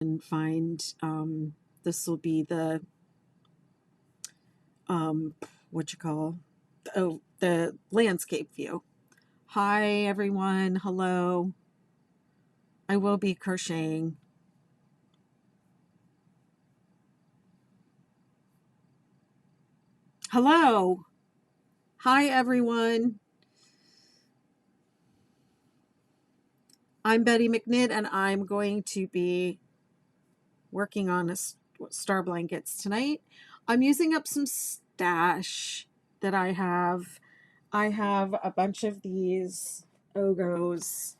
and find, this will be the, the landscape view. Hi everyone, hello. I will be crocheting. Hello. Hi everyone. I'm Betty McKnit and I'm going to be working on star blankets tonight. I'm using up some stash that I have. I have a bunch of these Ogos,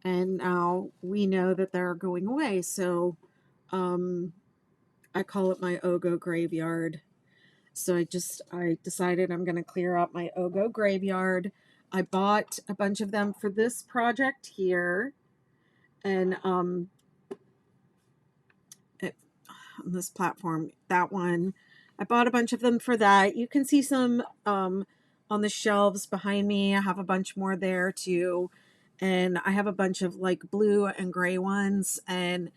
and now we know that they're going away, so I call it my Ogo graveyard. So I decided I'm going to clear out my Ogo graveyard. I bought a bunch of them for this project here, and on this platform, that one, I bought a bunch of them for that. You can see some on the shelves behind me. I have a bunch more there too, and I have a bunch of like blue and gray ones, and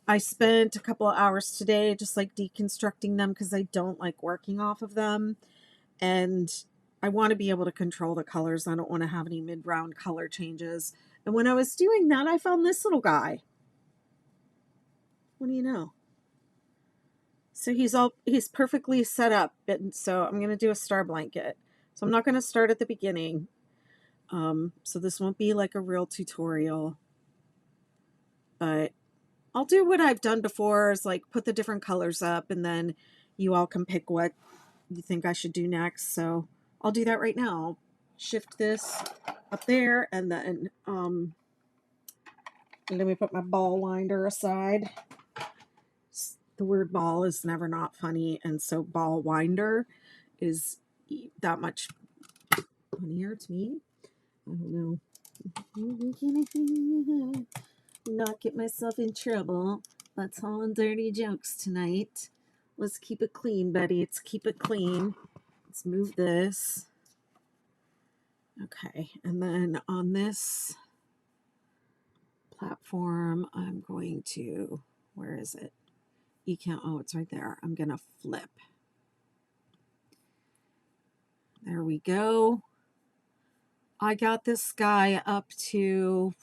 I spent a couple of hours today just like deconstructing them because I don't like working off of them, and I want to be able to control the colors. I don't want to have any mid-round color changes. And when I was doing that, I found this little guy. What do you know? So he's perfectly set up, and so I'm going to do a star blanket. So I'm not going to start at the beginning. So this won't be like a real tutorial, but I'll do what I've done before, is like put the different colors up, and then you all can pick what you think I should do next. So I'll do that right now. I'll shift this up there, and then let me put my ball winder aside. The word ball is never not funny, and so ball winder is that much funnier to me. I don't know. Not get myself in trouble. Let's haul in dirty jokes tonight. Let's keep it clean, Betty. Let's keep it clean. Let's move this. Okay, and then on this platform, I'm going to, where is it? You can't, oh, it's right there. I'm going to flip. There we go. I got this guy up to,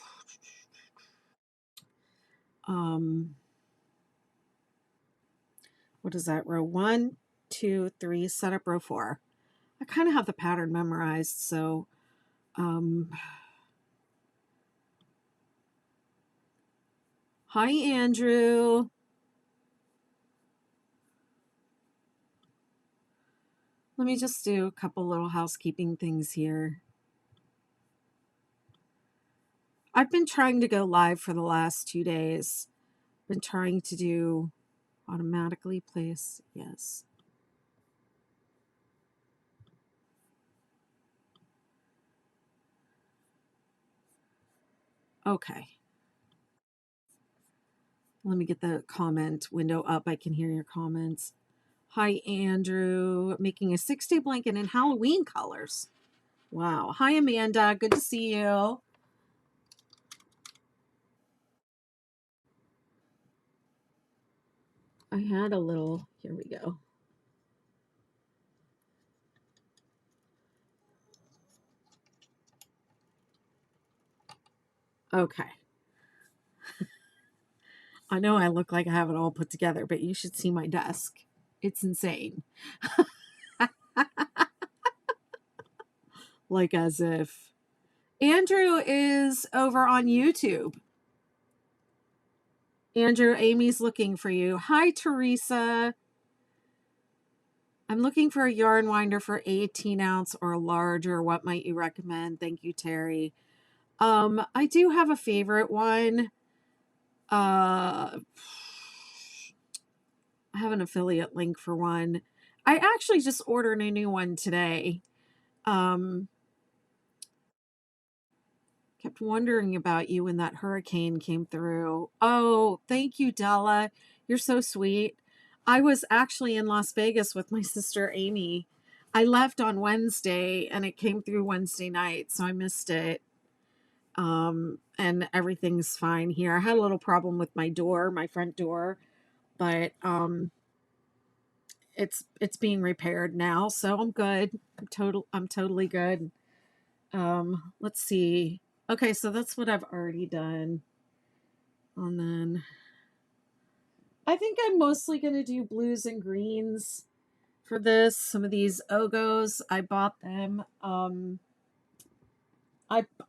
what is that, row 1, 2, 3, set up row 4. I kind of have the pattern memorized, so hi Andrew. Let me just do a couple little housekeeping things here. I've been trying to go live for the last 2 days. Been trying to do automatically place, yes. Okay. Let me get the comment window up. I can hear your comments. Hi, Andrew. Making a 6-day blanket in Halloween colors. Wow. Hi, Amanda. Good to see you. I had a little, here we go. Okay. I know I look like I have it all put together, but you should see my desk. It's insane. Like as if. Andrew is over on YouTube. Andrew, Amy's looking for you. Hi, Teresa. I'm looking for a yarn winder for 18 ounce or larger. What might you recommend? Thank you, Terry. I do have a favorite one. I have an affiliate link for one. I actually just ordered a new one today. Kept wondering about you when that hurricane came through. Oh, thank you, Della. You're so sweet. I was actually in Las Vegas with my sister Amy. I left on Wednesday and it came through Wednesday night, so I missed it. And everything's fine here. I had a little problem with my door, my front door, but it's being repaired now, so I'm good. I'm totally good. Let's see. Okay, so that's what I've already done. And then I think I'm mostly going to do blues and greens for this. Some of these Ogos, I bought them.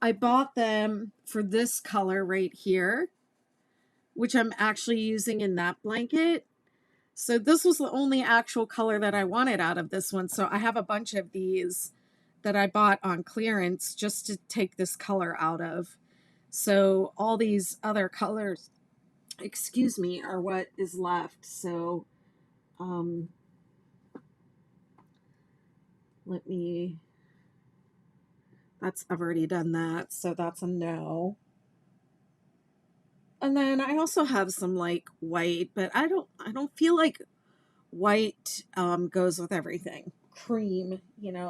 I bought them for this color right here, which I'm actually using in that blanket. So this was the only actual color that I wanted out of this one. So I have a bunch of these that I bought on clearance just to take this color out of. So all these other colors, excuse me, are what is left. So let me, I've already done that. So that's a no. And then I also have some like white, but I don't feel like white goes with everything. Cream,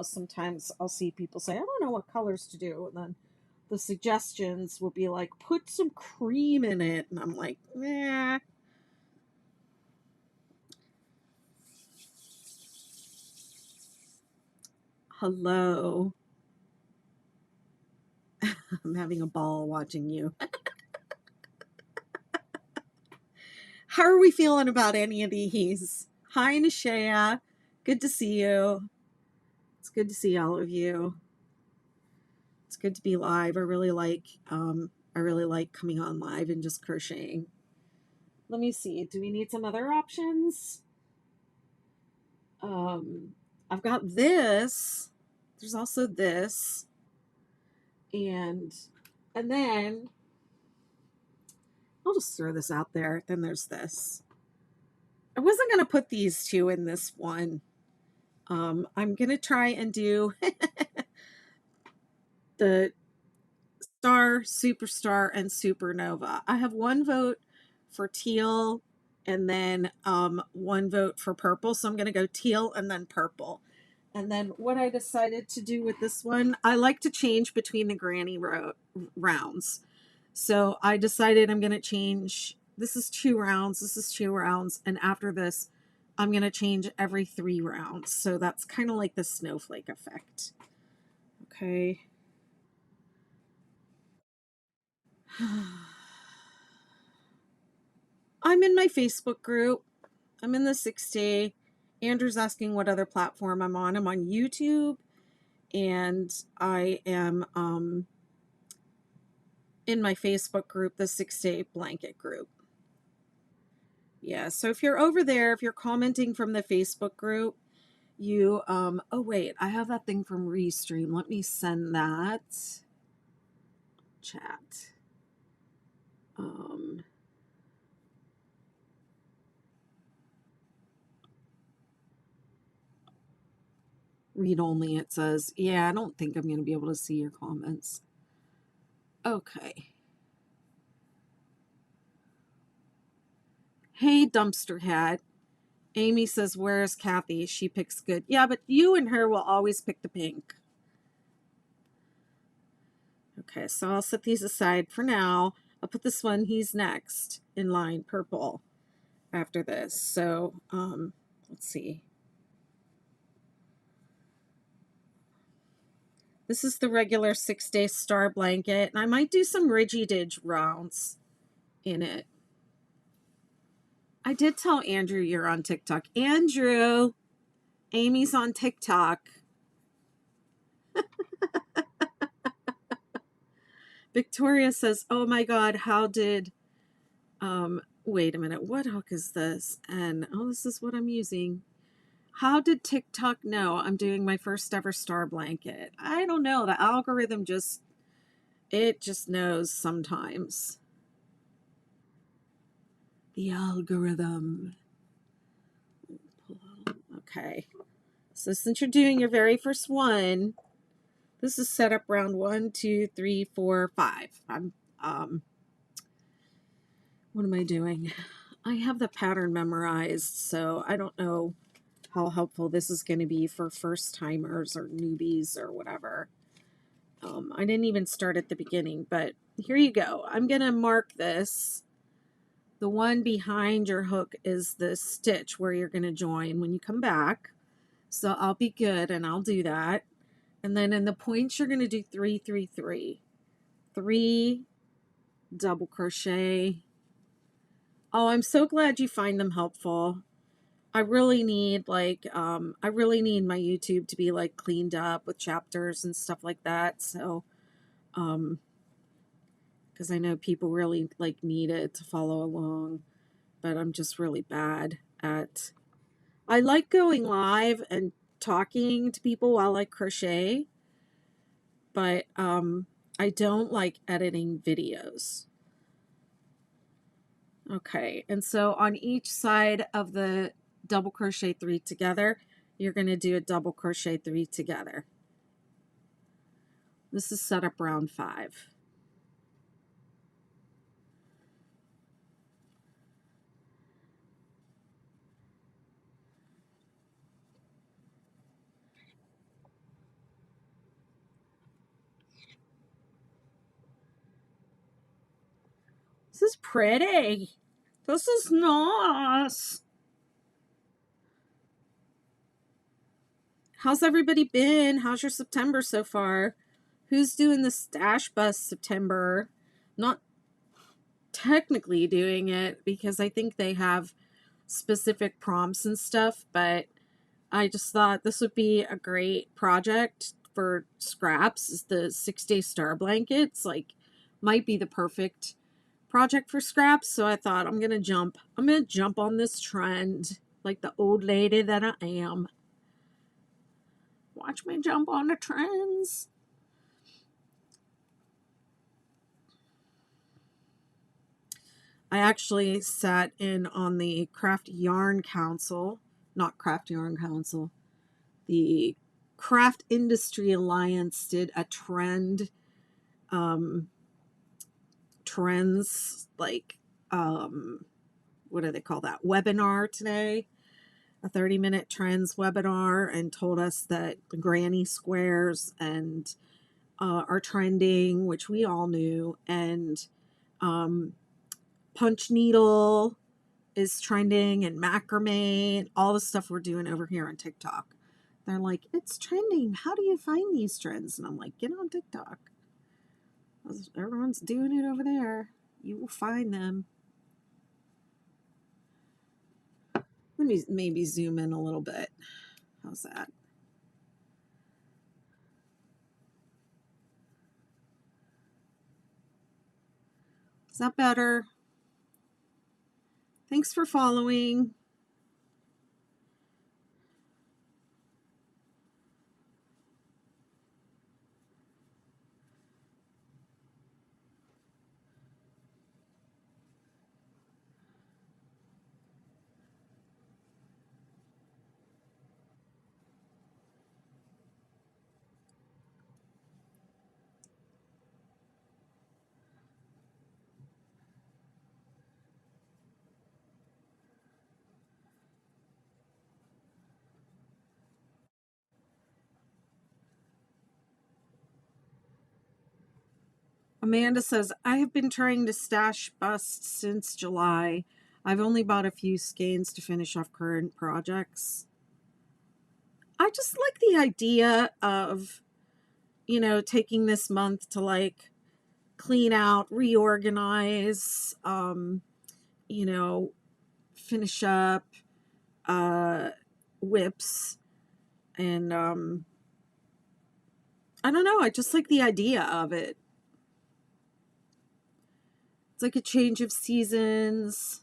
sometimes I'll see people say, I don't know what colors to do. And then the suggestions will be like, put some cream in it. And I'm like, nah. Hello. I'm having a ball watching you. How are we feeling about any of these? Hi, Nishaya. Good to see you. It's good to see all of you. It's good to be live. I really like coming on live and just crocheting. Let me see. Do we need some other options? I've got this. There's also this. And then I'll just throw this out there. Then there's this. I wasn't going to put these two in this one. I'm going to try and do the Star, Superstar, and Supernova. I have one vote for teal and then one vote for purple. So I'm going to go teal and then purple. And then what I decided to do with this one, I like to change between the granny rounds. So I decided I'm going to change. This is 2 rounds. This is 2 rounds. And after this, I'm going to change every 3 rounds. So that's kind of like the snowflake effect. Okay. I'm in my Facebook group. I'm in the 6-day. Andrew's asking what other platform I'm on. I'm on YouTube, and I am in my Facebook group, the 6-day blanket group. Yeah, so if you're over there, if you're commenting from the Facebook group, you oh wait, I have that thing from Restream. Let me send that. Chat. Read only, it says. Yeah, I don't think I'm going to be able to see your comments. Okay. Hey, Dumpster Hat. Amy says, where's Kathy? She picks good. Yeah, but you and her will always pick the pink. Okay, so I'll set these aside for now. I'll put this one, he's next in line, purple, after this. So, let's see. This is the regular 6-day star blanket, and I might do some Ridgy Didge rounds in it. I did tell Andrew you're on TikTok. Andrew, Amy's on TikTok. Victoria says, oh my God, how did, wait a minute, what hook is this? And, oh, this is what I'm using. How did TikTok know I'm doing my first ever star blanket? I don't know. The algorithm just knows sometimes. The algorithm. Okay. So since you're doing your very first one, this is set up round 1, 2, 3, 4, 5. What am I doing? I have the pattern memorized, so I don't know how helpful this is going to be for first timers or newbies or whatever. I didn't even start at the beginning, but here you go. I'm going to mark this. The one behind your hook is the stitch where you're going to join when you come back. So I'll be good and I'll do that. And then in the points, you're going to do 3, 3, 3. 3 double crochet. Oh, I'm so glad you find them helpful. I really need I really need my YouTube to be like cleaned up with chapters and stuff like that. So, because I know people really like need it to follow along, but I'm just really bad at. I like going live and talking to people while I crochet, but I don't like editing videos. Okay, and so on each side of the double crochet 3 together, you're going to do a double crochet 3 together. This is set up round 5. This is pretty. This is nice. How's everybody been? How's your September so far? Who's doing the stash bust September? Not technically doing it because I think they have specific prompts and stuff, but I just thought this would be a great project for scraps. Is the 6-day star blankets might be the perfect project for scraps. So I thought I'm gonna jump on this trend like the old lady that I am. Watch me jump on the trends. I actually sat in on the Craft Yarn Council, not Craft Yarn Council, the Craft Industry Alliance did a trends what do they call that, webinar today, a 30-minute trends webinar, and told us that the granny squares and are trending, which we all knew, and punch needle is trending, and macrame, and all the stuff we're doing over here on TikTok. They're like, it's trending. How do you find these trends? And I'm like, get on TikTok. Everyone's doing it over there. You will find them. Let me maybe zoom in a little bit. How's that? Is that better? Thanks for following. Amanda says, I have been trying to stash busts since July. I've only bought a few skeins to finish off current projects. I just like the idea of, taking this month to clean out, reorganize, finish up whips. And I don't know, I just like the idea of it. It's like a change of seasons.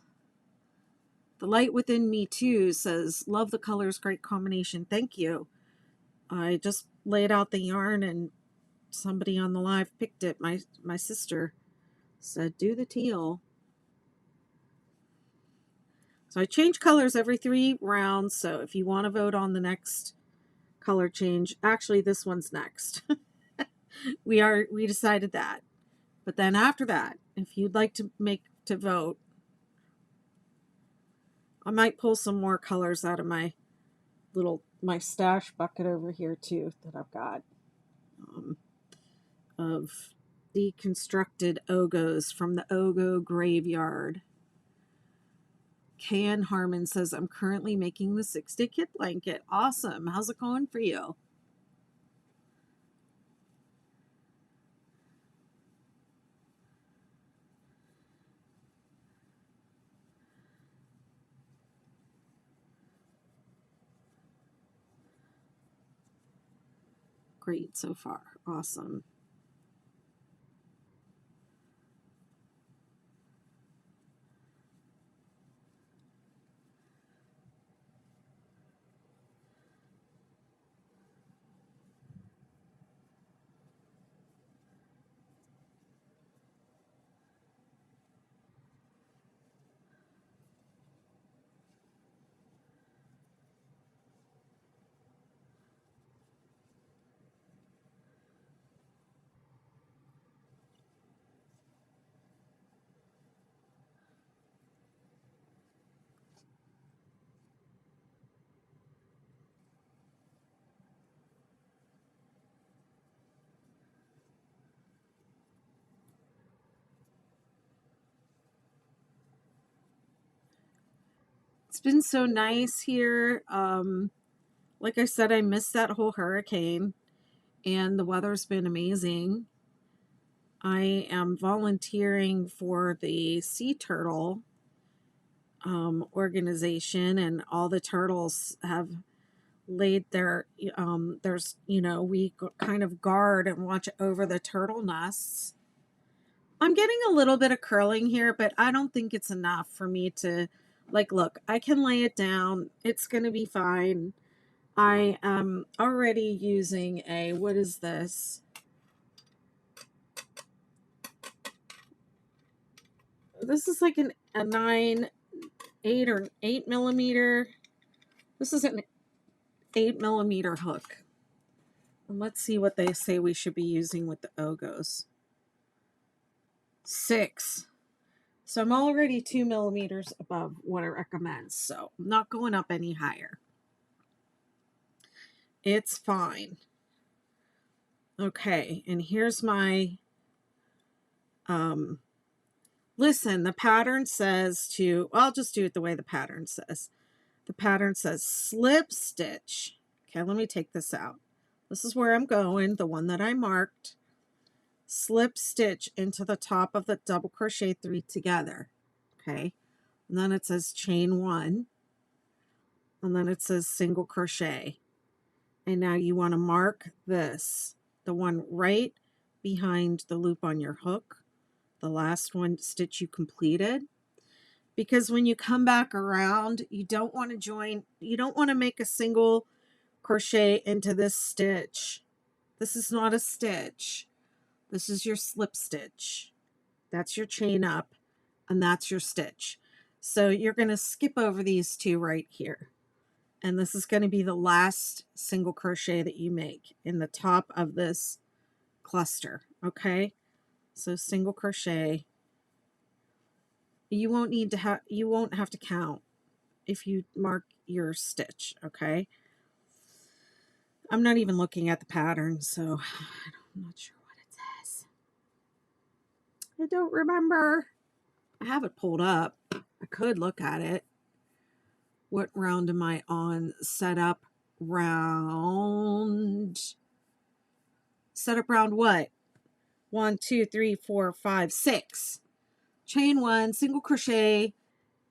The light within me too says, love the colors, great combination. Thank you. I just laid out the yarn and somebody on the live picked it. My sister said, do the teal. So I change colors every 3 rounds. So if you want to vote on the next color change, actually this one's next. we decided that. But then after that, if you'd like to vote, I might pull some more colors out of my stash bucket over here too that I've got. of deconstructed Ogos from the Ogo graveyard. Kayan Harmon says, I'm currently making the 6-day kit blanket. Awesome. How's it going for you? Great so far. Awesome. It's been so nice here. Like I said, I missed that whole hurricane, and the weather's been amazing. I am volunteering for the sea turtle organization, and all the turtles have laid their there's we kind of guard and watch over the turtle nests. I'm getting a little bit of curling here, but I don't think it's enough for me to, like, look, I can lay it down. It's going to be fine. I am already using a, what is this? This is like a 8 or 8 millimeter. This is an 8 millimeter hook. And let's see what they say we should be using with the Ogos. 6. So I'm already 2 millimeters above what I recommend. So I'm not going up any higher. It's fine. Okay, and here's my, listen, the pattern says to, I'll just do it the way the pattern says. The pattern says slip stitch. Okay, let me take this out. This is where I'm going, the one that I marked. Slip stitch into the top of the double crochet 3 together. Okay, and then it says chain 1. And then it says single crochet. And now you want to mark this, the one right behind the loop on your hook, the last one stitch you completed. Because when you come back around, you don't want to join, you don't want to make a single crochet into this stitch. This is not a stitch. This is your slip stitch. That's your chain up, and that's your stitch. So you're going to skip over these 2 right here. And this is going to be the last single crochet that you make in the top of this cluster. Okay. So single crochet. You won't need to have, you won't have to count if you mark your stitch. Okay. I'm not even looking at the pattern, so I'm not sure what it says. I don't remember. I have it pulled up. I could look at it. What round am I on? Setup round. Setup round what? 1, 2, 3, 4, 5, 6. Chain 1, single crochet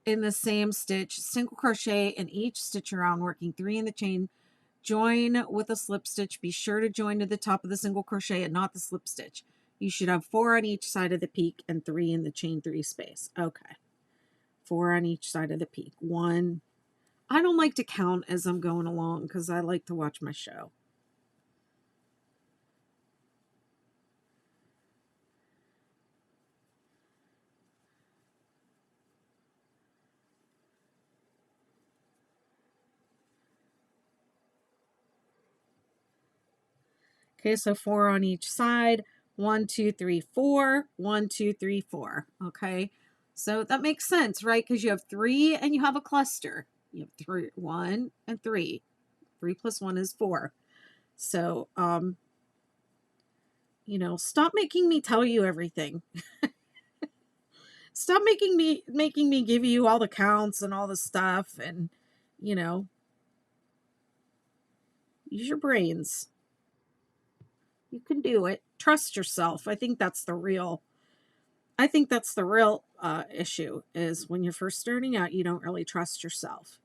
in the same stitch, single crochet in each stitch around, working 3 in the chain. Join with a slip stitch. Be sure to join to the top of the single crochet and not the slip stitch. You should have 4 on each side of the peak and 3 in the chain 3 space. Okay. 4 on each side of the peak. 1. I don't like to count as I'm going along because I like to watch my show. Okay, so 4 on each side. 1, 2, 3, 4. 1, 2, 3, 4. Okay, so that makes sense, right? Because you have 3 and you have a cluster. You have 3, 1 and 3. 3 plus 1 is 4. So You know, stop making me tell you everything. Stop making me give you all the counts and all the stuff, and you know, use your brains. You can do it. Trust yourself. I think that's the real issue, is when you're first starting out, you don't really trust yourself.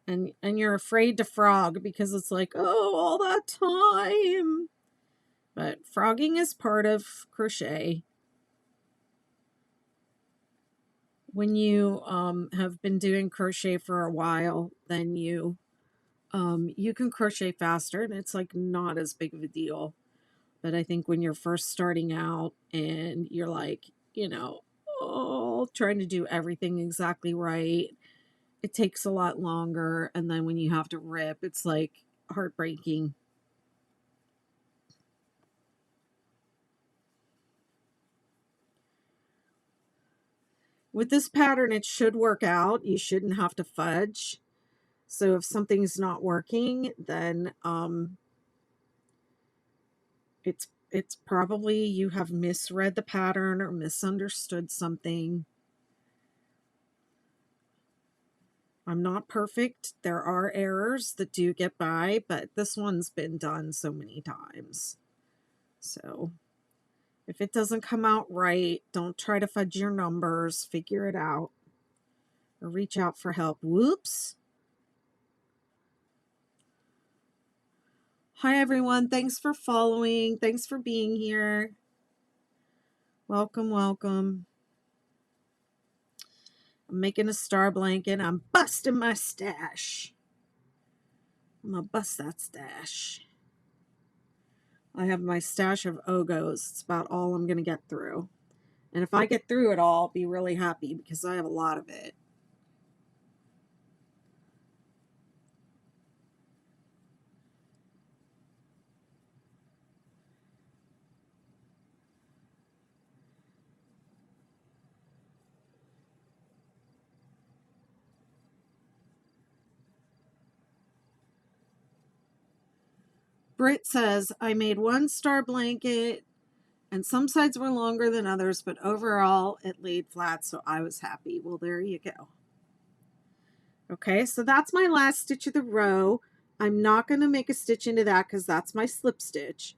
And you're afraid to frog because it's like, oh, all that time. But frogging is part of crochet. When you have been doing crochet for a while, then you can crochet faster, and it's like not as big of a deal. But I think when you're first starting out and you're like, you know, oh, trying to do everything exactly right, it takes a lot longer. And then when you have to rip, it's like heartbreaking. With this pattern, it should work out. You shouldn't have to fudge. So if something's not working, then it's probably you have misread the pattern or misunderstood something. I'm not perfect. There are errors that do get by, but this one's been done so many times. So if it doesn't come out right, don't try to fudge your numbers. Figure it out or reach out for help. Whoops. Hi, everyone. Thanks for following. Thanks for being here. Welcome, welcome. I'm making a star blanket. I'm busting my stash. I'm going to bust that stash. I have my stash of Ogos. It's about all I'm going to get through. And if I get through it all, I'll be really happy because I have a lot of it. Britt says, I made one star blanket and some sides were longer than others, but overall it laid flat, so I was happy. Well, there you go. Okay, so that's my last stitch of the row. I'm not going to make a stitch into that because that's my slip stitch.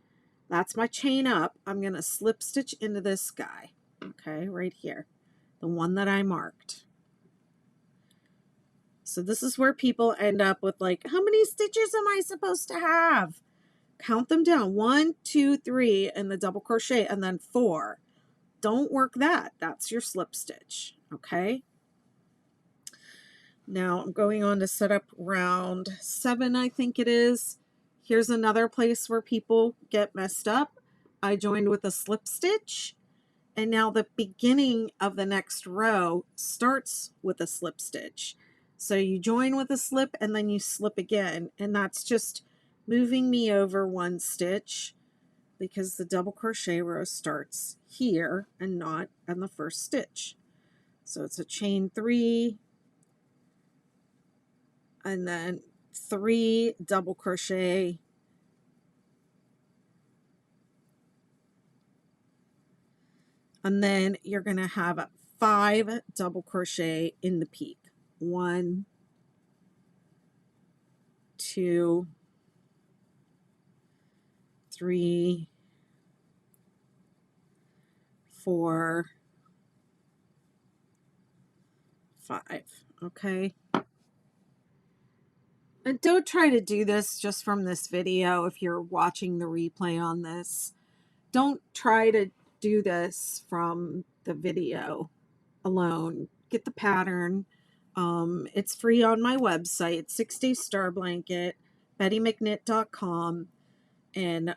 That's my chain up. I'm going to slip stitch into this guy. Okay, right here. The one that I marked. So this is where people end up with like, how many stitches am I supposed to have? Count them down. 1, 2, 3 in the double crochet, and then 4. Don't work that. That's your slip stitch. Okay. Now I'm going on to set up round 7, I think it is. Here's another place where people get messed up. I joined with a slip stitch, and now the beginning of the next row starts with a slip stitch. So you join with a slip and then you slip again, and that's just moving me over 1 stitch because the double crochet row starts here and not on the first stitch. So it's a chain 3 and then 3 double crochet, and then you're going to have 5 double crochet in the peak. 1, 2, 3, 4, 5. Okay. And don't try to do this just from this video if you're watching the replay on this. Don't try to do this from the video alone. Get the pattern. It's free on my website, 6-Day Star Blanket, bettymcknit.com, and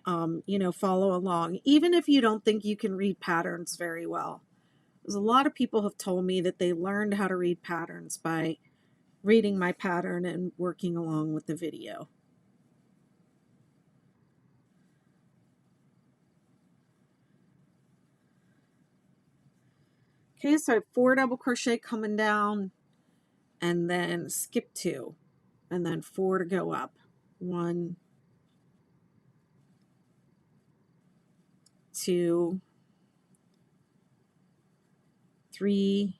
follow along. Even if you don't think you can read patterns very well. There's a lot of people have told me that they learned how to read patterns by reading my pattern and working along with the video. Okay, so I have 4 double crochet coming down, and then skip 2, and then 4 to go up. 1, 2, 3,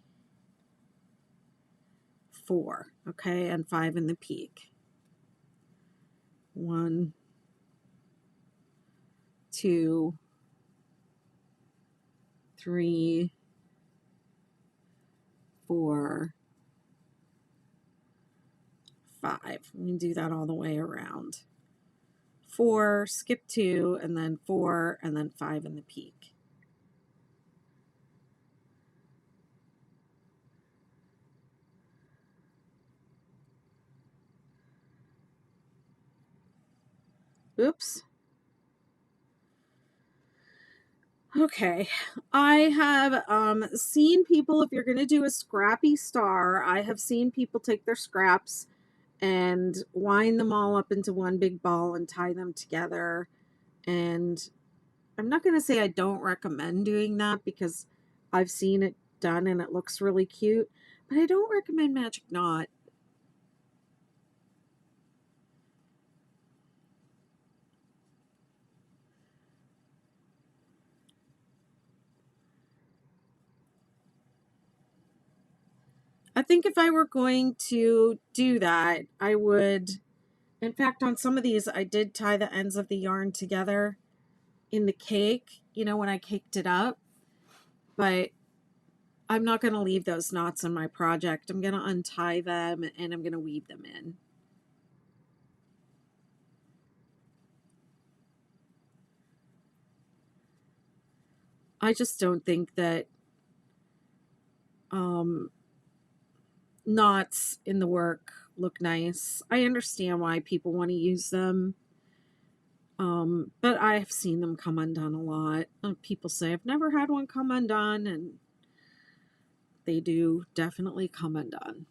4, okay, and 5 in the peak. 1, 2, 3, 4, 5. We can do that all the way around. 4, skip 2, and then 4, and then 5 in the peak. Oops. Okay, I have seen people, if you're going to do a scrappy star, I have seen people take their scraps and wind them all up into one big ball and tie them together. And I'm not going to say I don't recommend doing that because I've seen it done and it looks really cute, but I don't recommend magic knot. I think if I were going to do that, I would, in fact, on some of these, I did tie the ends of the yarn together in the cake, you know, when I caked it up, but I'm not going to leave those knots in my project. I'm going to untie them and I'm going to weave them in. I just don't think that knots in the work look nice. I understand why people want to use them, but I've seen them come undone a lot. People say, I've never had one come undone, and they do definitely come undone.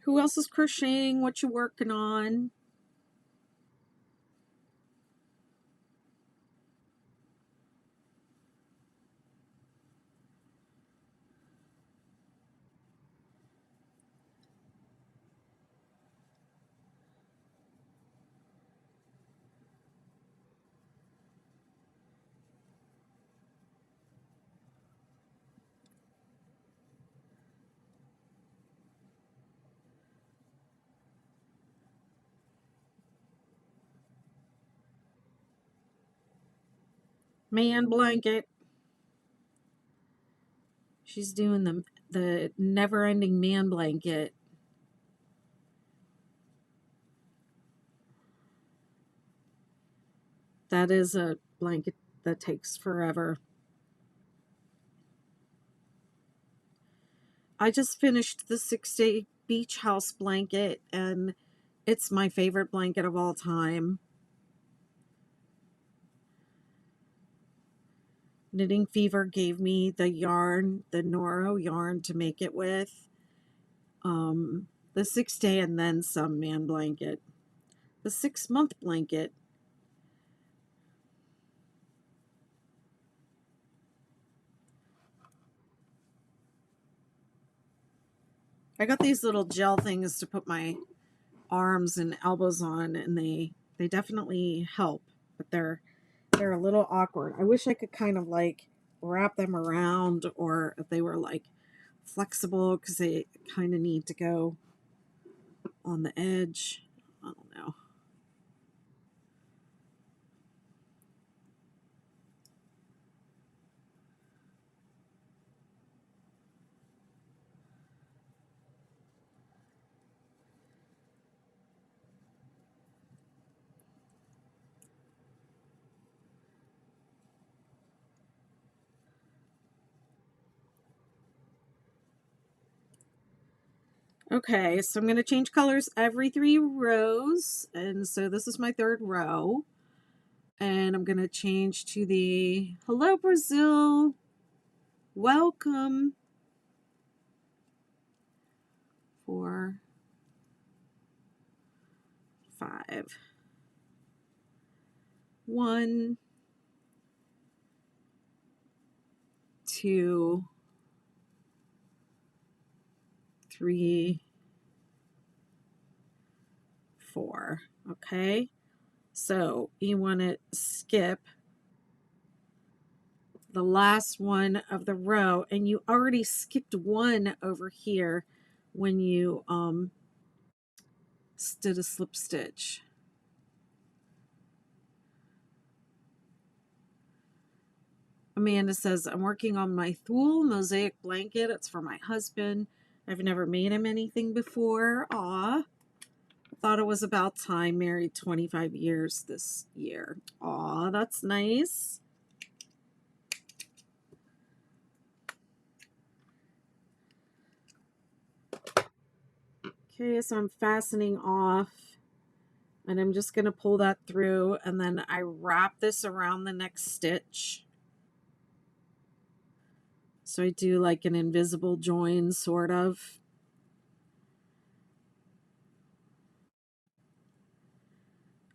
Who else is crocheting? What you working on? Man blanket. She's doing the never-ending man blanket. That is a blanket that takes forever. I just finished the 6-day beach house blanket, and it's my favorite blanket of all time. Knitting Fever gave me the yarn, the Noro yarn to make it with. The 6-day and then some man blanket. The 6-month blanket. I got these little gel things to put my arms and elbows on, and they definitely help, but they're a little awkward. I wish I could kind of like wrap them around, or if they were like flexible, because they kind of need to go on the edge. I don't know. Okay, so I'm going to change colors every 3 rows, and so this is my 3rd row, and I'm going to change to the Hello Brazil, welcome. 4, 5. 1, 2, 3, 4. Okay, so you want to skip the last one of the row, and you already skipped one over here when you did a slip stitch. Amanda says, I'm working on my Thule mosaic blanket. It's for my husband. I've never made him anything before. Aw. Thought it was about time. Married 25 years this year. Aw, that's nice. Okay, so I'm fastening off, and I'm just going to pull that through, and then I wrap this around the next stitch. So I do like an invisible join, sort of.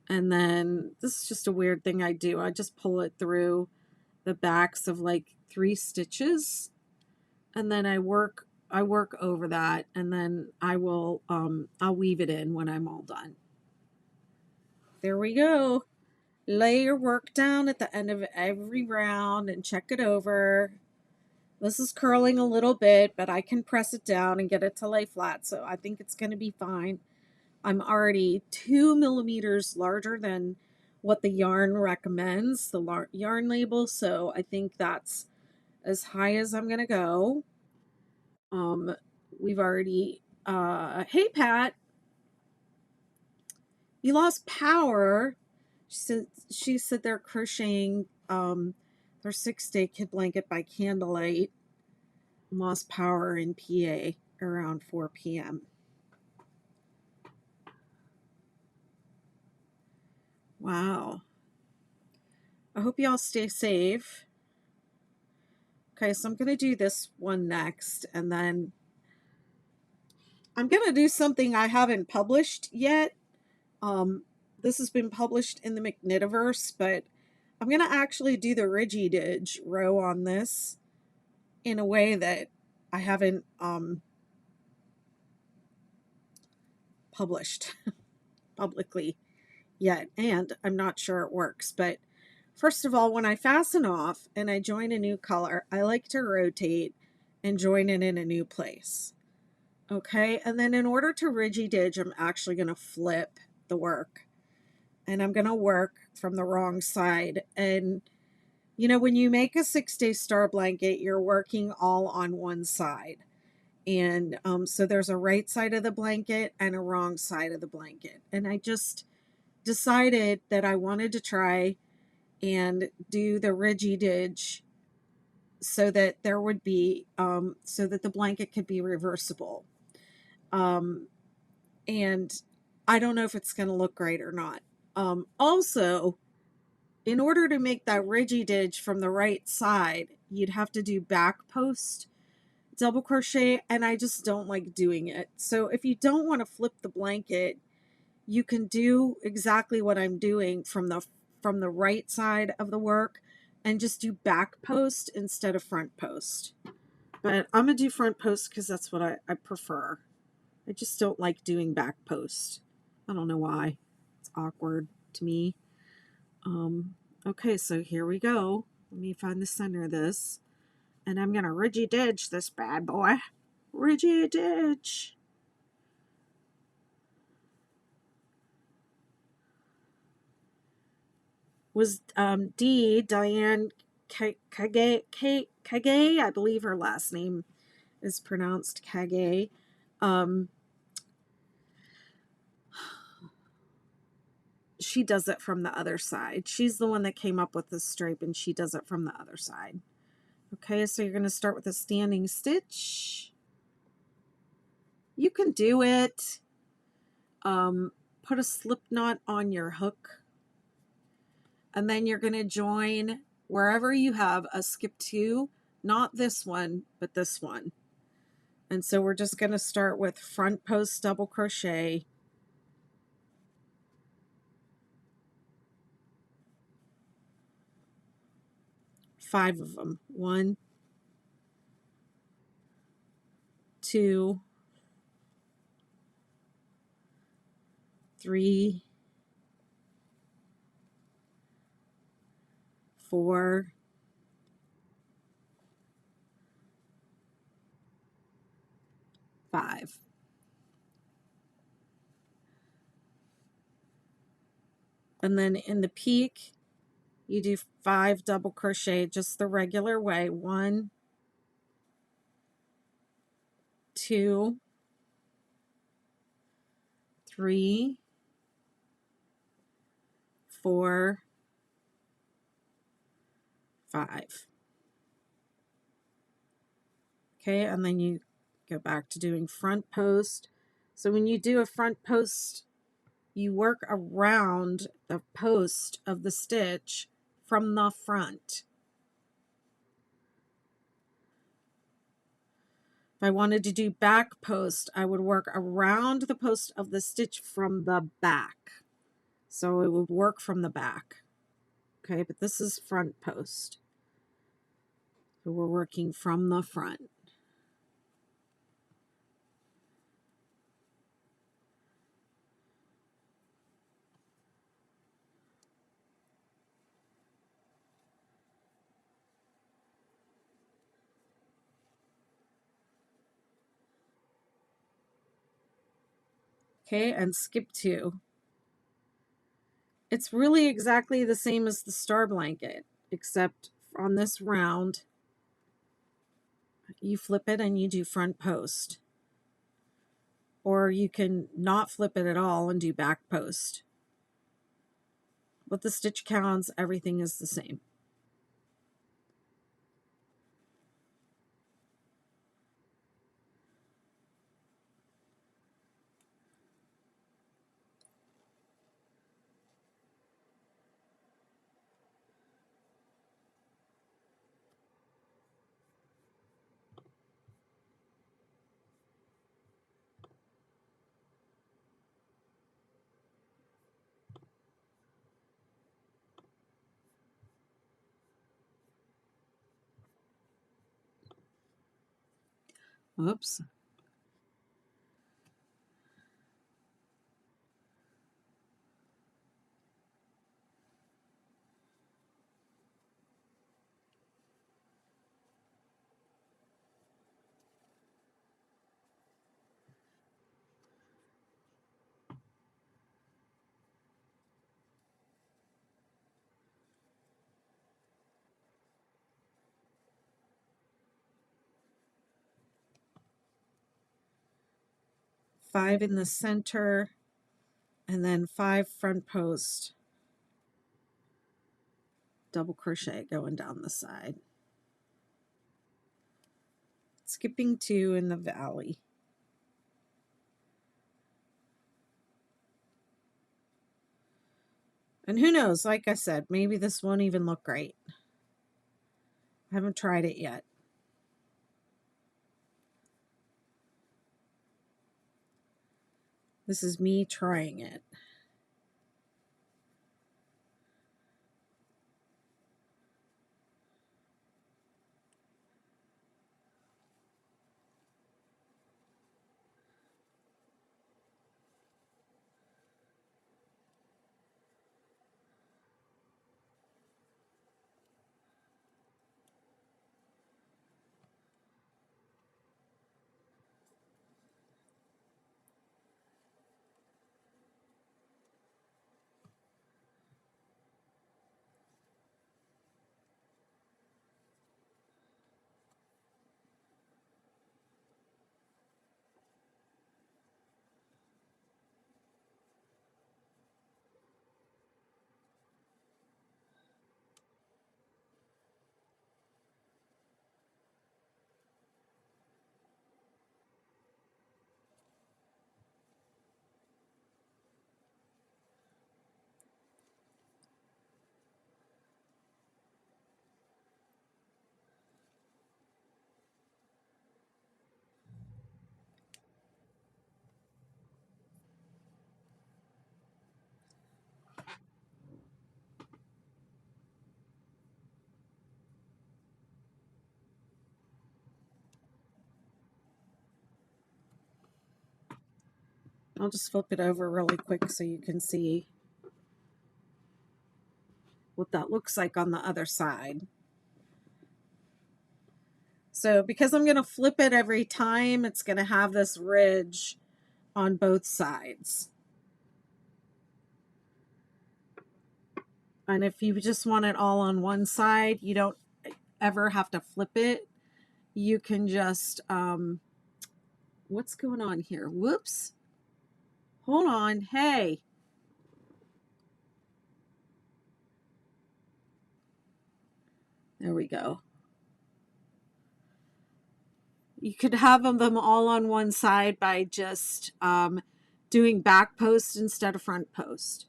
And then this is just a weird thing I do. I just pull it through the backs of like 3 stitches, and then I work over that, and then I'll weave it in when I'm all done. There we go. Lay your work down at the end of every round and check it over. This is curling a little bit, but I can press it down and get it to lay flat, so I think it's going to be fine. I'm already 2 millimeters larger than what the yarn recommends, the yarn label, so I think that's as high as I'm going to go. We've already, hey Pat, you lost power. She said they're crocheting their 6-day kid blanket by candlelight. Lost power in PA around 4 p.m. Wow. I hope y'all stay safe. Okay, so I'm going to do this one next, and then I'm going to do something I haven't published yet. This has been published in the McKnitiverse, but I'm going to actually do the Ridgy Didge row on this in a way that I haven't published publicly yet, and I'm not sure it works. But first of all, when I fasten off and I join a new color, I like to rotate and join it in a new place. Okay, and then in order to Ridgy Didge, I'm actually going to flip the work, and I'm going to work from the wrong side. And you know, when you make a 6-day star blanket, you're working all on one side. And so there's a right side of the blanket and a wrong side of the blanket. And I just decided that I wanted to try and do the Ridgy Didge so that there would be, so that the blanket could be reversible. And I don't know if it's going to look great or not. Also, in order to make that Ridgy Didge from the right side, you'd have to do back post double crochet, and I just don't like doing it. So if you don't want to flip the blanket, you can do exactly what I'm doing from the right side of the work and just do back post instead of front post. But I'm going to do front post because that's what I prefer. I just don't like doing back post. I don't know why. It's awkward to me. Okay, so here we go. Let me find the center of this. And I'm going to Ridgy Didge this bad boy. Ridgy Didge. Was Diane Kage, I believe her last name is pronounced Kage. She does it from the other side. She's the one that came up with this stripe, and she does it from the other side. Okay, so you're going to start with a standing stitch. You can do it. Put a slip knot on your hook, and then you're going to join wherever you have a skip 2, not this one, but this one. And so we're just going to start with front post double crochet, 5 of them. 1, 2, 3, 4, 5. And then in the peak, you do 5 double crochet just the regular way. 1, 2, 3, 4, 5. Okay, and then you go back to doing front post. So when you do a front post, you work around the post of the stitch from the front. If I wanted to do back post, I would work around the post of the stitch from the back. So it would work from the back. Okay, but this is front post. So we're working from the front. Okay, and skip 2. It's really exactly the same as the star blanket, except on this round, you flip it and you do front post. Or you can not flip it at all and do back post. But the stitch counts, everything is the same. Oops. Five in the center, and then 5 front post double crochet going down the side. Skipping 2 in the valley. And who knows, like I said, maybe this won't even look great. I haven't tried it yet. This is me trying it. I'll just flip it over really quick so you can see what that looks like on the other side. So because I'm going to flip it every time, it's going to have this ridge on both sides. And if you just want it all on one side, you don't ever have to flip it. You can just, what's going on here? Whoops. Hold on. Hey. There we go. You could have them all on one side by just doing back post instead of front post.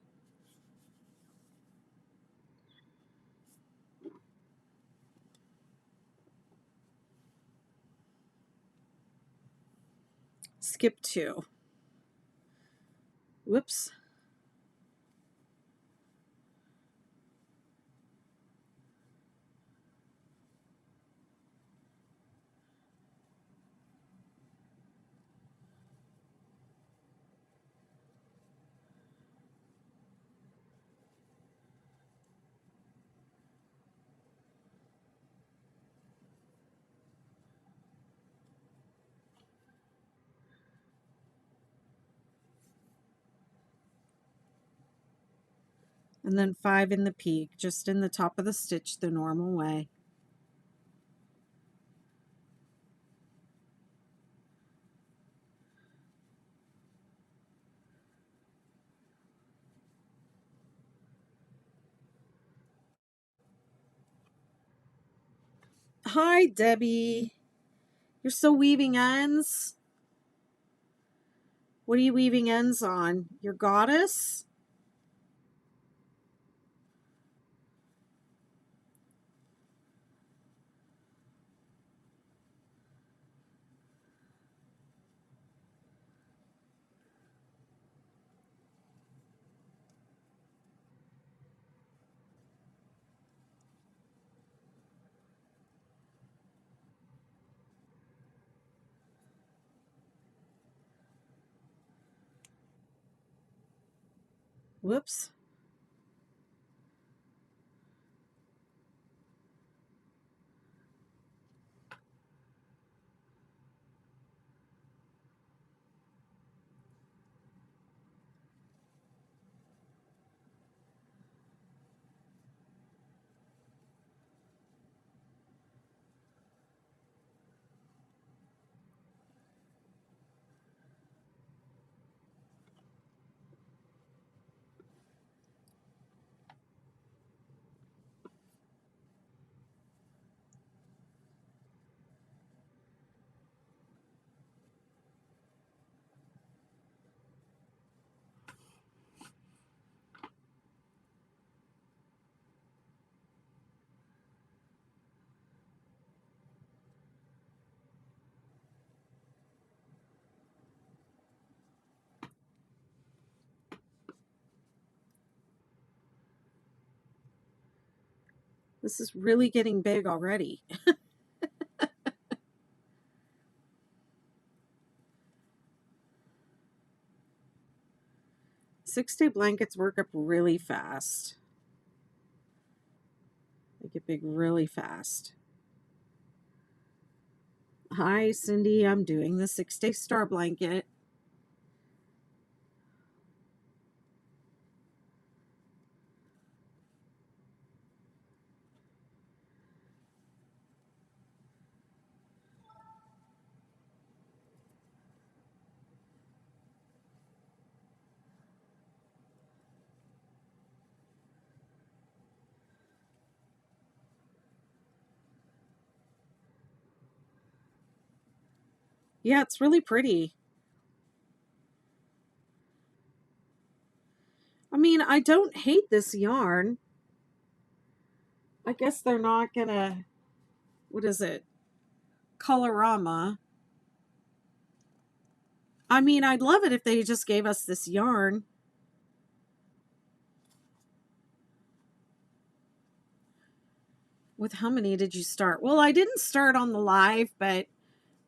Skip 2. Whoops. And then 5 in the peak, just in the top of the stitch the normal way. Hi, Debbie. You're still weaving ends? What are you weaving ends on? Your goddess? Whoops. This is really getting big already. 6-day blankets work up really fast. They get big really fast. Hi, Cindy. I'm doing the 6-day star blanket. Yeah, it's really pretty. I mean, I don't hate this yarn. I guess they're not gonna, what is it? Colorama. I mean, I'd love it if they just gave us this yarn. With how many did you start? Well, I didn't start on the live, but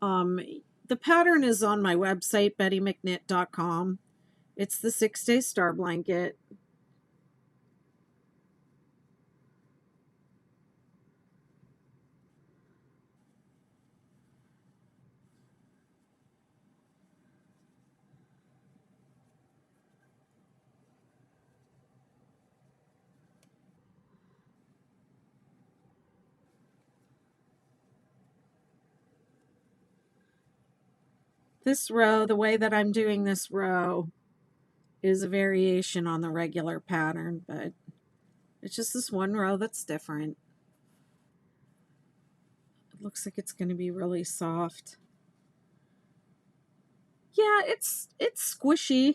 the pattern is on my website, bettymcknit.com. It's the 6-day star blanket. This row, the way that I'm doing this row, is a variation on the regular pattern, but it's just this one row that's different. It looks like it's going to be really soft. Yeah, it's squishy.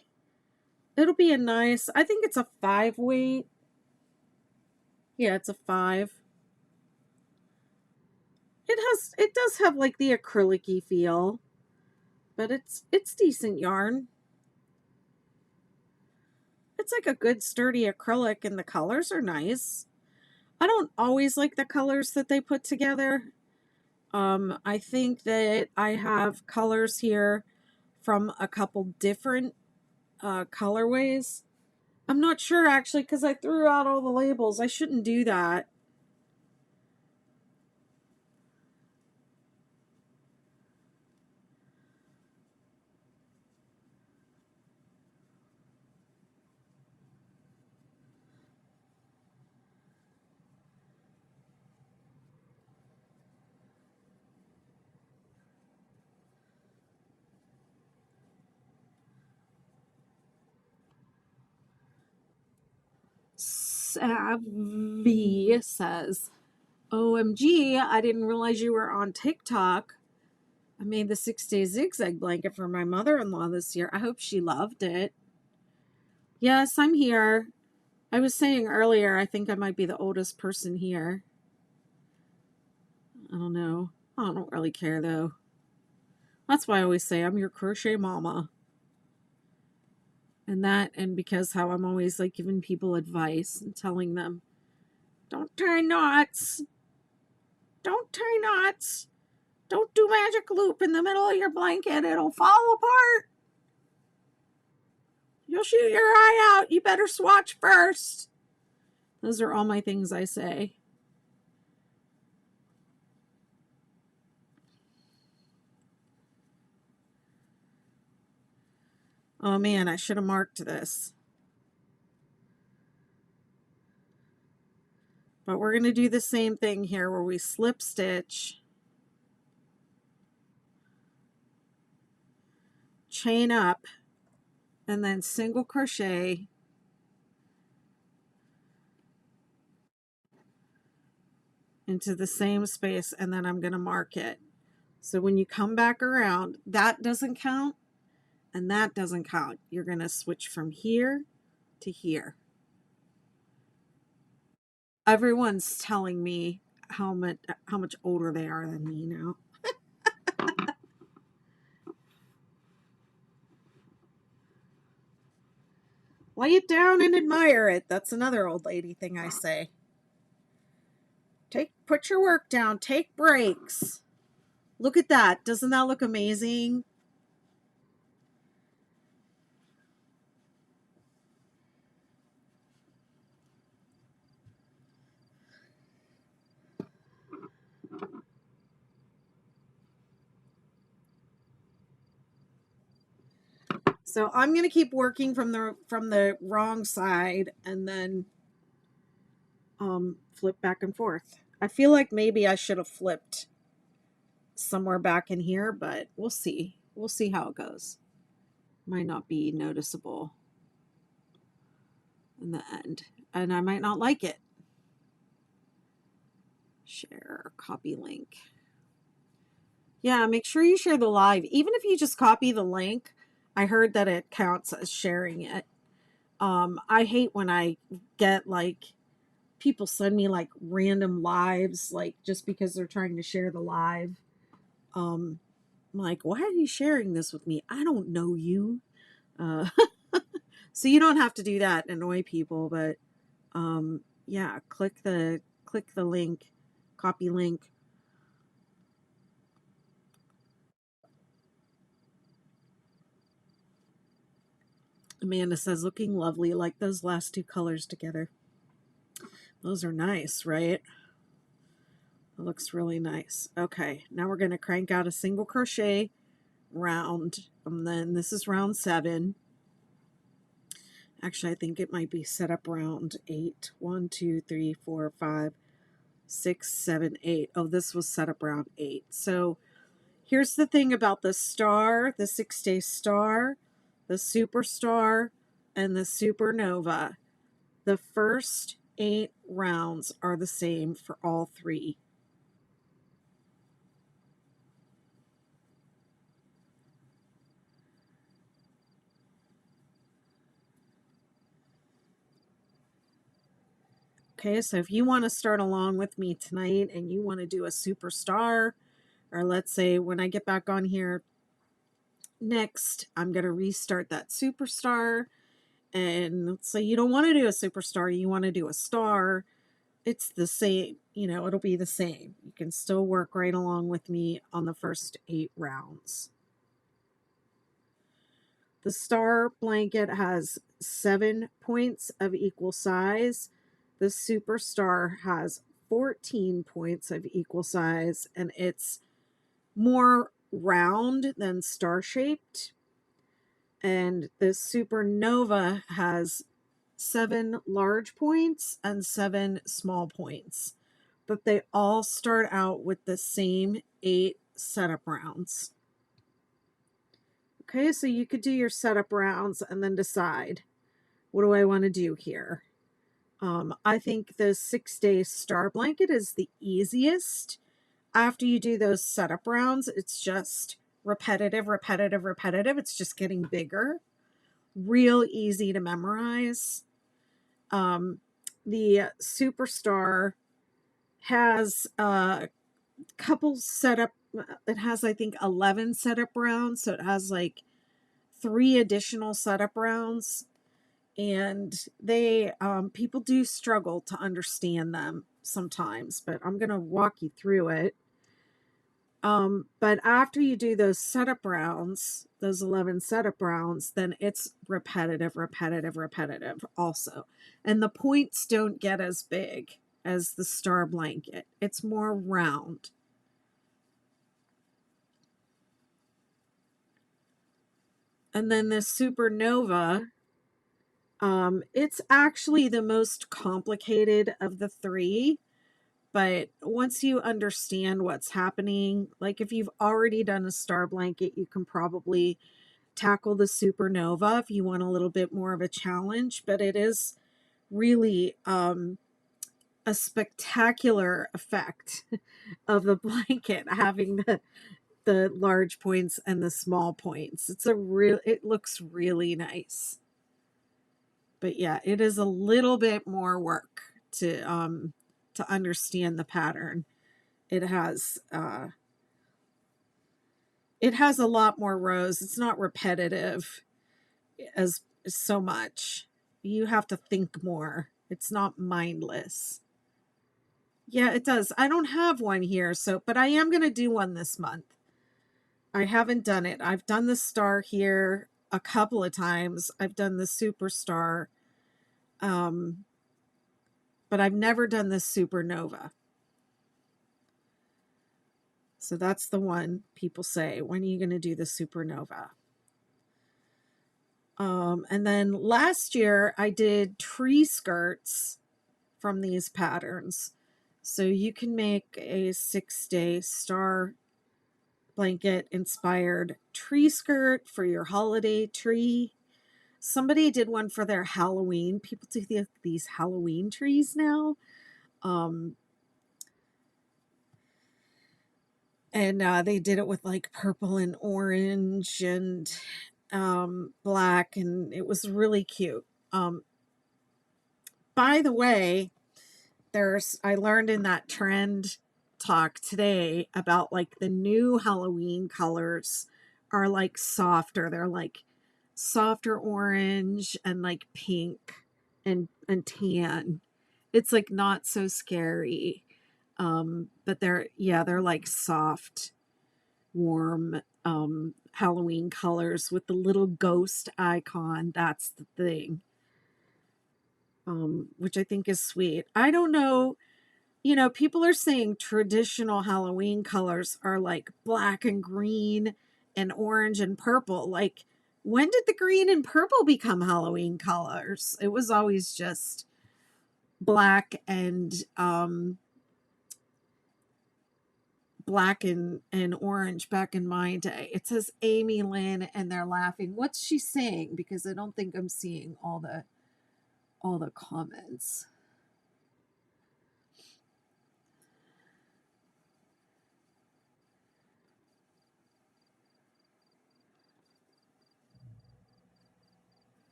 It'll be a nice, I think it's a 5 weight. Yeah, it's a 5. It does have like the acrylic-y feel, but it's decent yarn. It's like a good sturdy acrylic, and the colors are nice. I don't always like the colors that they put together. I think that I have colors here from a couple different colorways. I'm not sure actually, because I threw out all the labels. I shouldn't do that. Savvy says, OMG, I didn't realize you were on TikTok. I made the 6-day zigzag blanket for my mother-in-law this year. I hope she loved it. Yes, I'm here. I was saying earlier, I think I might be the oldest person here. I don't know. I don't really care though. That's why I always say I'm your crochet mama. And because how I'm always like giving people advice and telling them, don't tie knots. Don't tie knots. Don't do magic loop in the middle of your blanket. It'll fall apart. You'll shoot your eye out. You better swatch first. Those are all my things I say. Oh man, I should have marked this. But we're going to do the same thing here where we slip stitch, chain up, and then single crochet into the same space, and then I'm going to mark it. So when you come back around, that doesn't count and that doesn't count. You're going to switch from here to here. Everyone's telling me how much older they are than me now. Lay it down and admire it. That's another old lady thing I say. Put your work down. Take breaks. Look at that. Doesn't that look amazing? So I'm going to keep working from the wrong side and then flip back and forth. I feel like maybe I should have flipped somewhere back in here, but we'll see. We'll see how it goes. Might not be noticeable in the end, and I might not like it. Share, copy link. Yeah, make sure you share the live. Even if you just copy the link, I heard that it counts as sharing it. I hate when I get like people send me like random lives, like just because they're trying to share the live. I'm like, why are you sharing this with me? I don't know you. So you don't have to do that and annoy people, but yeah, click the link, copy link. Amanda says, looking lovely, like those last two colors together. Those are nice, right? It looks really nice. Okay, now we're going to crank out a single crochet round, and then this is round 7. Actually, I think it might be set up round 8. 1, 2, 3, 4, 5, 6, 7, 8. Oh, this was set up round 8. So here's the thing about the star, the 6-day star, the superstar, and the supernova. The first 8 rounds are the same for all 3. Okay, so if you want to start along with me tonight and you want to do a superstar, or let's say when I get back on here next, I'm going to restart that superstar. And let's say you don't want to do a superstar, you want to do a star. It's the same, it'll be the same. You can still work right along with me on the first 8 rounds. The star blanket has 7 points of equal size. The superstar has 14 points of equal size, and it's more round than star-shaped. And the supernova has 7 large points and 7 small points, but they all start out with the same 8 setup rounds. Okay, so you could do your setup rounds and then decide, what do I want to do here? I think the 6-day star blanket is the easiest. After you do those setup rounds, it's just repetitive. It's just getting bigger. Real easy to memorize. The superstar has a couple setup. It has, I think, 11 setup rounds. So it has like 3 additional setup rounds. And they, people do struggle to understand them sometimes, but I'm going to walk you through it. But after you do those setup rounds, those 11 setup rounds, then it's repetitive also. And the points don't get as big as the star blanket. It's more round. And then the supernova, it's actually the most complicated of the 3. But once you understand what's happening, like if you've already done a star blanket, you can probably tackle the supernova if you want a little bit more of a challenge. But it is really a spectacular effect of the blanket having the large points and the small points. It looks really nice. But yeah, it is a little bit more work to understand the pattern. It has a lot more rows. It's not repetitive as so much. You have to think more. It's not mindless. Yeah, it does. I don't have one here, but I am going to do one this month. I haven't done it. I've done the star here a couple of times. I've done the superstar. But I've never done the supernova. So that's the one people say, when are you going to do the supernova? And then last year I did tree skirts from these patterns. So you can make a 6-day star blanket inspired tree skirt for your holiday tree. Somebody did one for their Halloween. People do these Halloween trees now. And they did it with like purple and orange and black, and it was really cute. By the way, I learned in that trend talk today about like the new Halloween colors are like softer. They're like softer orange and like pink and tan. It's like not so scary. But they're like soft, warm Halloween colors with the little ghost icon. That's the thing. Which I think is sweet. I don't know, you know, people are saying traditional Halloween colors are like black and green and orange and purple. Like, when did the green and purple become Halloween colors? It was always just black and orange back in my day. It says Amy Lynn and they're laughing. What's she saying? Because I don't think I'm seeing all the comments.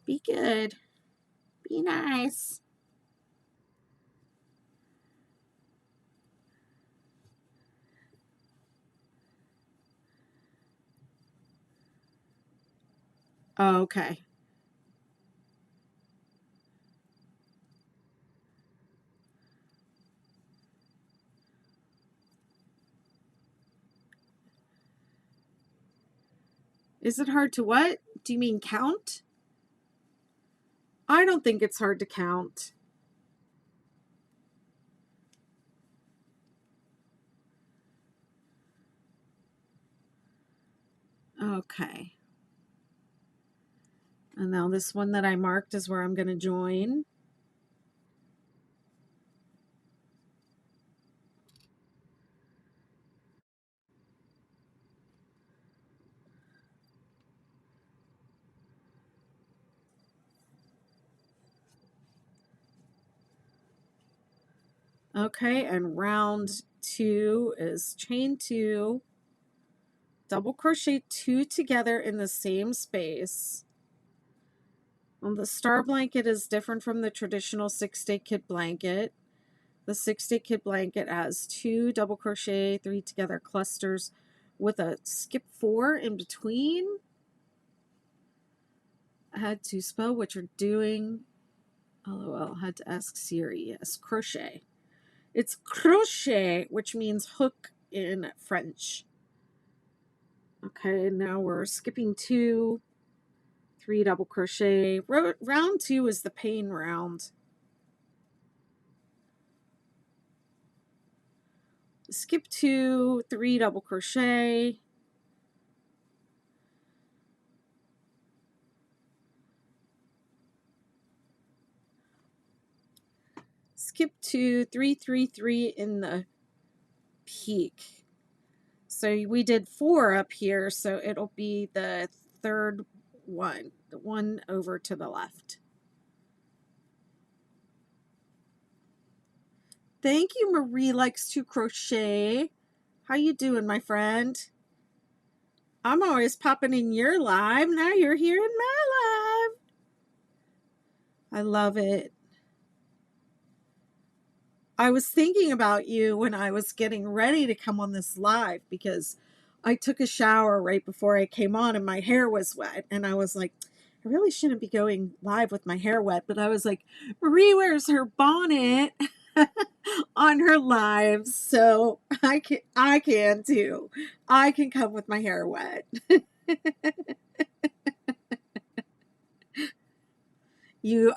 Be good. Be nice. Okay. Is it hard to what? Do you mean count? I don't think it's hard to count. Okay. And now this one that I marked is where I'm going to join. Okay, and round 2 is chain 2, double crochet 2 together in the same space. Well, the star blanket is different from the traditional 6-day kit blanket. The 6-day kit blanket has 2 double crochet 3 together clusters with a skip 4 in between. I had to spell what you're doing. LOL, had to ask Siri. Yes, crochet. It's crochet, which means hook in French. Okay, now we're skipping 2, 3 double crochet. Round 2 is the pain round. Skip 2, 3 double crochet. Skip 2, 3, 3, 3 in the peak. So we did 4 up here, so it'll be the third one, the one over to the left. Thank you, Marie Likes to Crochet. How you doing, my friend? I'm always popping in your live. Now you're here in my live. I love it. I was thinking about you when I was getting ready to come on this live because I took a shower right before I came on and my hair was wet. And I was like, I really shouldn't be going live with my hair wet. But I was like, Marie wears her bonnet on her lives. So I can too. I can come with my hair wet. You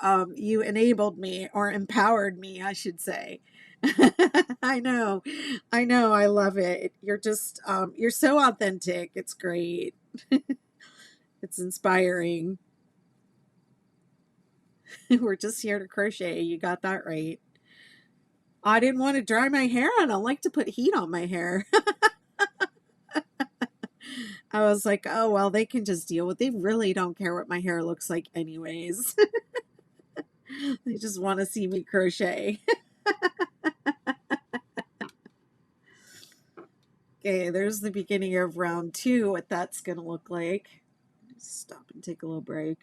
enabled me, or empowered me, I should say. I know. I love it. You're just you're so authentic. It's great. It's inspiring. We're just here to crochet. You got that right. I didn't want to dry my hair. I don't like to put heat on my hair. I was like, oh, well, they can just deal with it. They really don't care what my hair looks like anyways. They just want to see me crochet. Okay, there's the beginning of round 2, what that's going to look like. Stop and take a little break.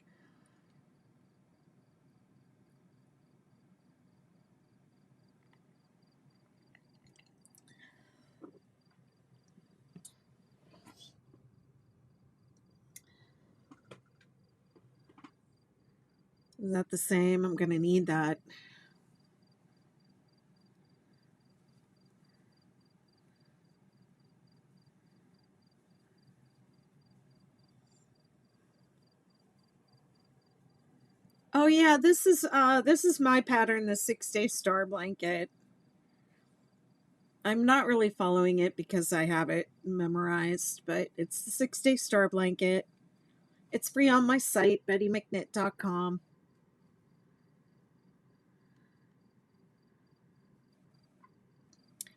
Is that the same? I'm going to need that. Oh yeah, this is my pattern, the 6-day star blanket. I'm not really following it because I have it memorized, but it's the 6-day star blanket. It's free on my site, bettymcknit.com.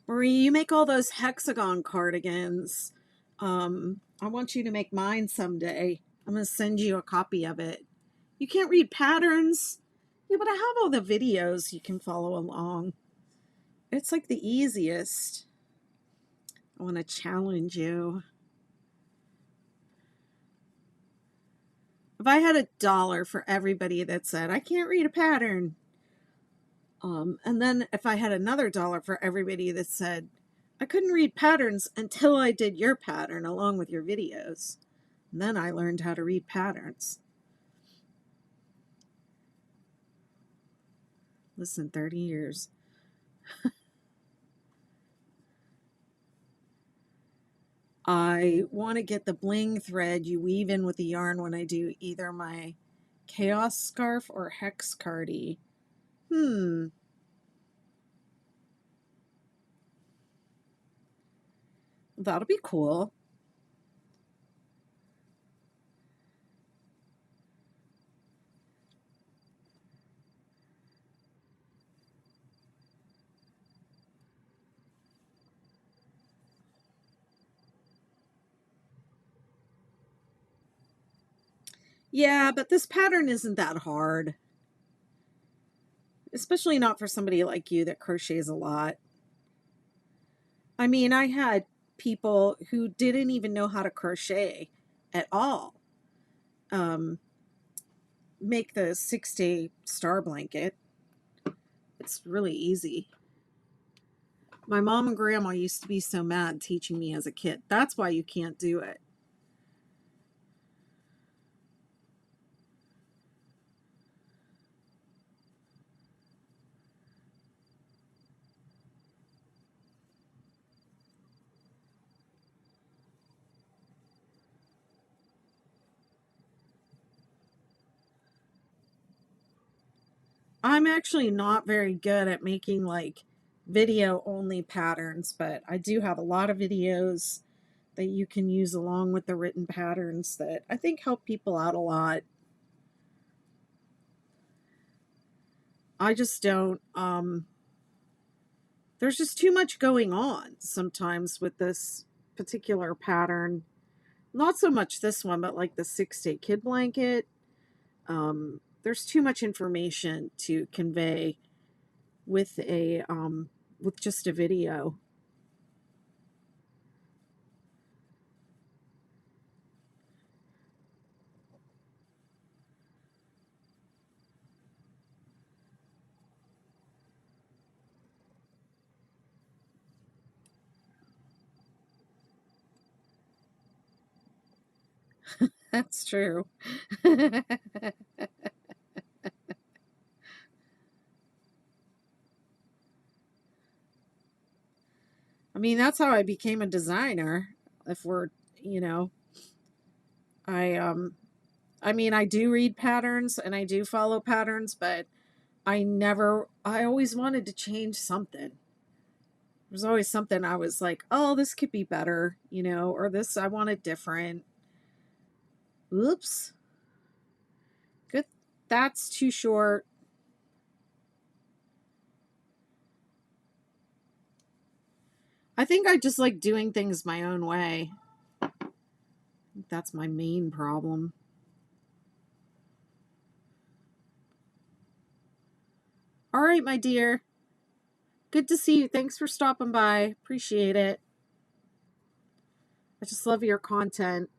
Marie, you make all those hexagon cardigans. I want you to make mine someday. I'm going to send you a copy of it. You can't read patterns? Yeah, but I have all the videos you can follow along. It's like the easiest. I want to challenge you. If I had $1 for everybody that said, I can't read a pattern, and then if I had another $1 for everybody that said, I couldn't read patterns until I did your pattern along with your videos. And then I learned how to read patterns. Listen, 30 years. I want to get the bling thread you weave in with the yarn when I do either my chaos scarf or hex cardi. That'll be cool. Yeah, but this pattern isn't that hard. Especially not for somebody like you that crochets a lot. I mean, I had people who didn't even know how to crochet at all make the 6-day star blanket. It's really easy. My mom and grandma used to be so mad teaching me as a kid. That's why you can't do it. I'm actually not very good at making like video only patterns, but I do have a lot of videos that you can use along with the written patterns that I think help people out a lot. I just don't, there's just too much going on sometimes with this particular pattern. Not so much this one, but like the 6-day kid blanket. There's too much information to convey with a with just a video. That's true. I mean, that's how I became a designer. If we're, you know, I I mean, I do read patterns and I do follow patterns, but I always wanted to change something. There's always something I was like, oh, this could be better, you know, or this I want it different. Oops. Good. That's too short. I think I just like doing things my own way. I think that's my main problem. All right, my dear. Good to see you. Thanks for stopping by. Appreciate it. I just love your content.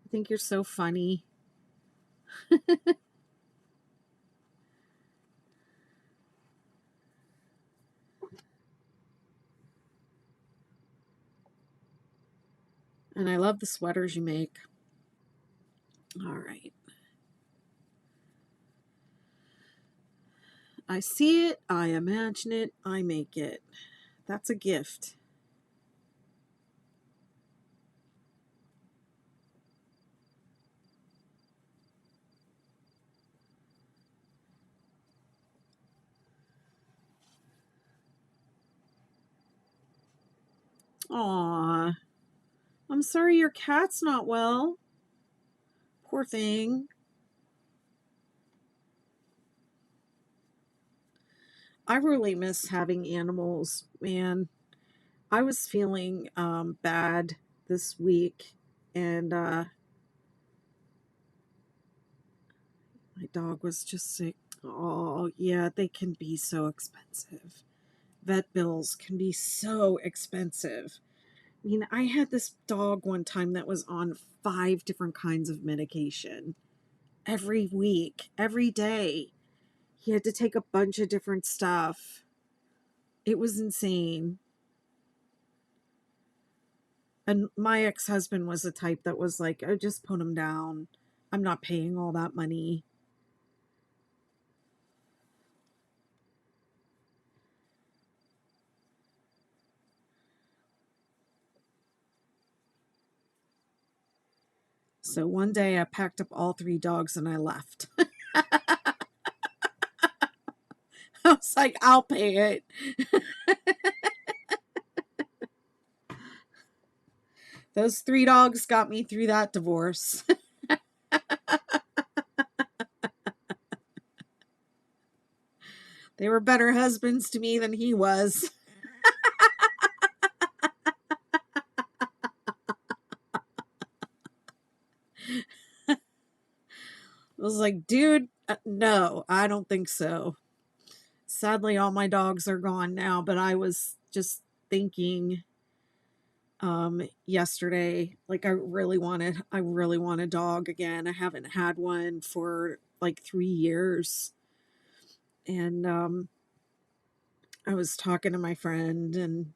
I think you're so funny. And I love the sweaters you make. All right. I see it, I imagine it, I make it. That's a gift. Aw, I'm sorry your cat's not well. Poor thing. I really miss having animals, man. I was feeling bad this week, and my dog was just sick. Oh, yeah, they can be so expensive. Vet bills can be so expensive. I mean, I had this dog one time that was on 5 different kinds of medication every week, every day. He had to take a bunch of different stuff. It was insane. And my ex-husband was the type that was like, oh, just put him down. I'm not paying all that money. So one day I packed up all 3 dogs and I left. I was like, I'll pay it. Those 3 dogs got me through that divorce. They were better husbands to me than he was. I was like, dude, no, I don't think so. Sadly, all my dogs are gone now, but I was just thinking yesterday, like I really want a dog again. I haven't had one for like 3 years. And I was talking to my friend, and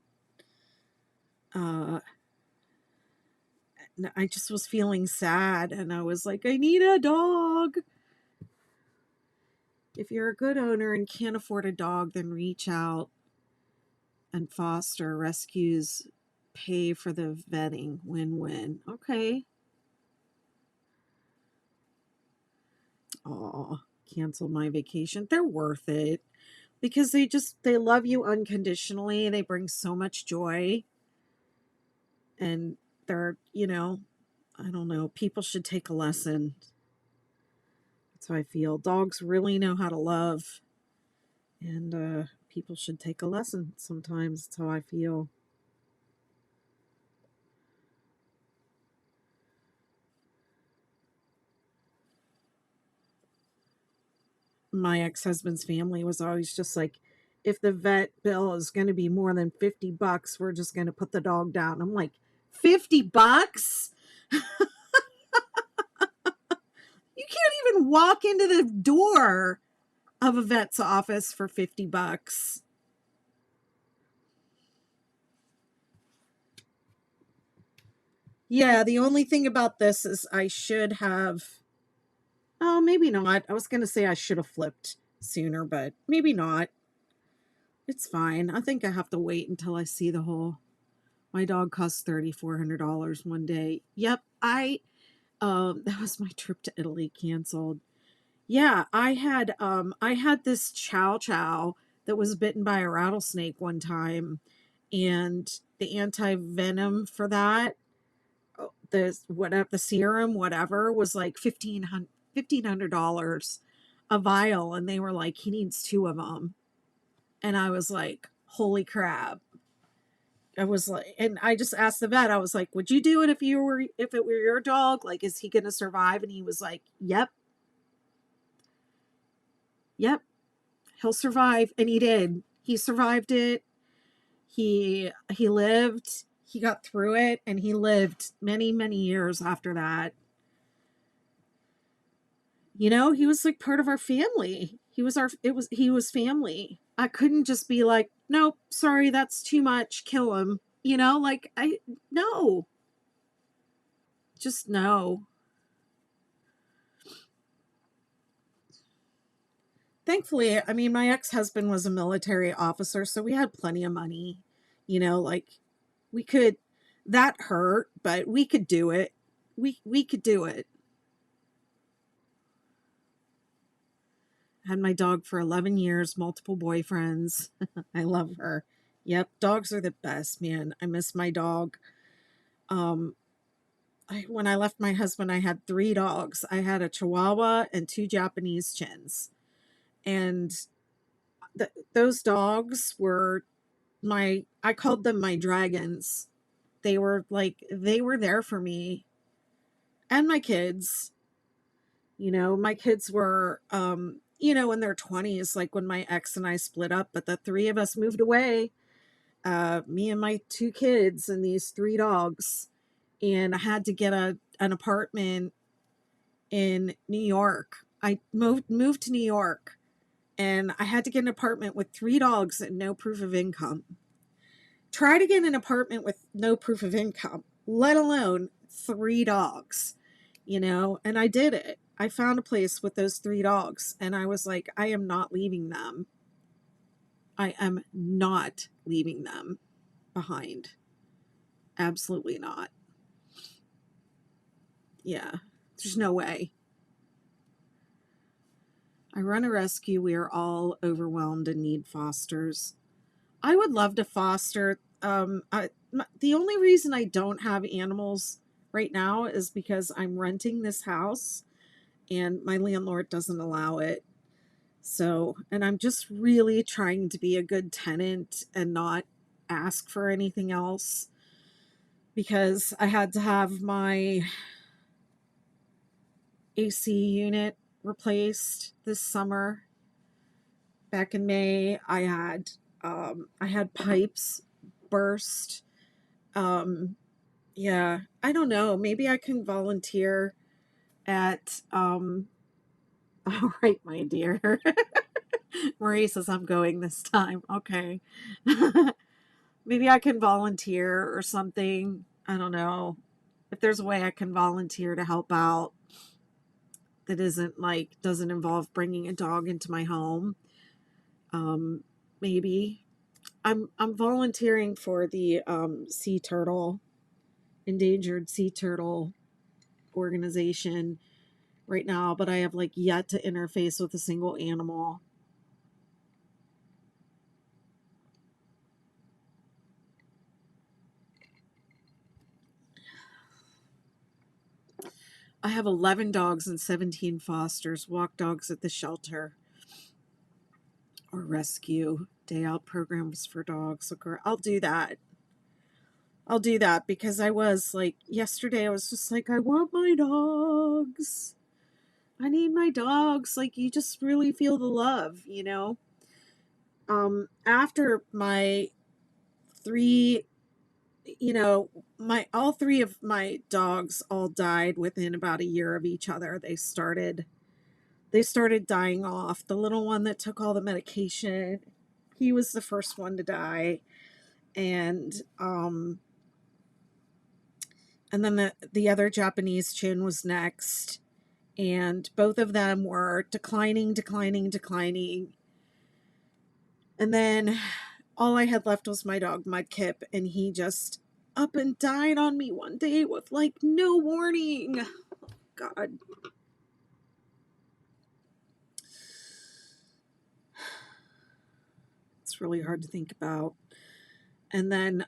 uh I just was feeling sad, and I was like, I need a dog. If you're a good owner and can't afford a dog, then reach out and foster rescues, pay for the vetting, win-win. Okay. Oh, cancel my vacation. They're worth it because they love you unconditionally. They bring so much joy, and they're, I don't know, people should take a lesson. That's how I feel. Dogs really know how to love, and people should take a lesson sometimes. That's how I feel. My ex-husband's family was always just like, if the vet bill is going to be more than $50, we're just going to put the dog down. I'm like, $50? You can't even walk into the door of a vet's office for $50. Yeah, the only thing about this is I should have, oh, maybe not. I was going to say I should have flipped sooner, but maybe not. It's fine. I think I have to wait until I see the whole. My dog cost $3,400 one day. Yep, that was my trip to Italy canceled. Yeah, I had this chow chow that was bitten by a rattlesnake one time, and the anti-venom for that, the serum, whatever, was like $1,500 a vial, and they were like, he needs 2 of them. And I was like, holy crap. I was like, and I just asked the vet, I was like, would you do it if it were your dog? Like, is he going to survive? And he was like, yep, he'll survive. And he did. He survived it. He lived, he got through it, and he lived many, many years after that. He was like part of our family. He was family. I couldn't just be like, nope, sorry, that's too much, kill him. No, just no. Thankfully, I mean, my ex-husband was a military officer, so we had plenty of money. Like we could, that hurt, but we could do it. We could do it. Had my dog for 11 years, multiple boyfriends. I love her. Yep, dogs are the best, man. I miss my dog. Um, when I left my husband, I had 3 dogs. I had a Chihuahua and 2 Japanese chins. And those dogs were I called them my dragons. They were there for me and my kids. You know, my kids were, in their 20s, like when my ex and I split up, but the 3 of us moved away, me and my 2 kids and these 3 dogs. And I had to get an apartment in New York. I moved to New York, and I had to get an apartment with 3 dogs and no proof of income. Try to get an apartment with no proof of income, let alone 3 dogs, and I did it. I found a place with those 3 dogs, and I was like, I am not leaving them. I am not leaving them behind. Absolutely not. Yeah, there's no way. I run a rescue. We are all overwhelmed and need fosters. I would love to foster. The only reason I don't have animals right now is because I'm renting this house and my landlord doesn't allow it. So, and I'm just really trying to be a good tenant and not ask for anything else, because I had to have my AC unit replaced this summer. Back in May, I had pipes burst. Yeah, I don't know. Maybe I can volunteer at all right, my dear. Marie says I'm going this time. Okay. Maybe I can volunteer or something. I don't know. If there's a way I can volunteer to help out that doesn't involve bringing a dog into my home. Maybe I'm volunteering for the sea turtle, endangered sea turtle organization right now, but I have yet to interface with a single animal. I have 11 dogs and 17 fosters, walk dogs at the shelter, or rescue day out programs for dogs. Okay, I'll do that. I'll do that because yesterday I was just like, I want my dogs. I need my dogs. You just really feel the love, After my 3, all 3 of my dogs all died within about a year of each other. They started dying off. The little one that took all the medication, he was the first one to die. And then the other Japanese chin was next. And both of them were declining. And then all I had left was my dog, Mudkip, and he just up and died on me one day with no warning. God. It's really hard to think about. And then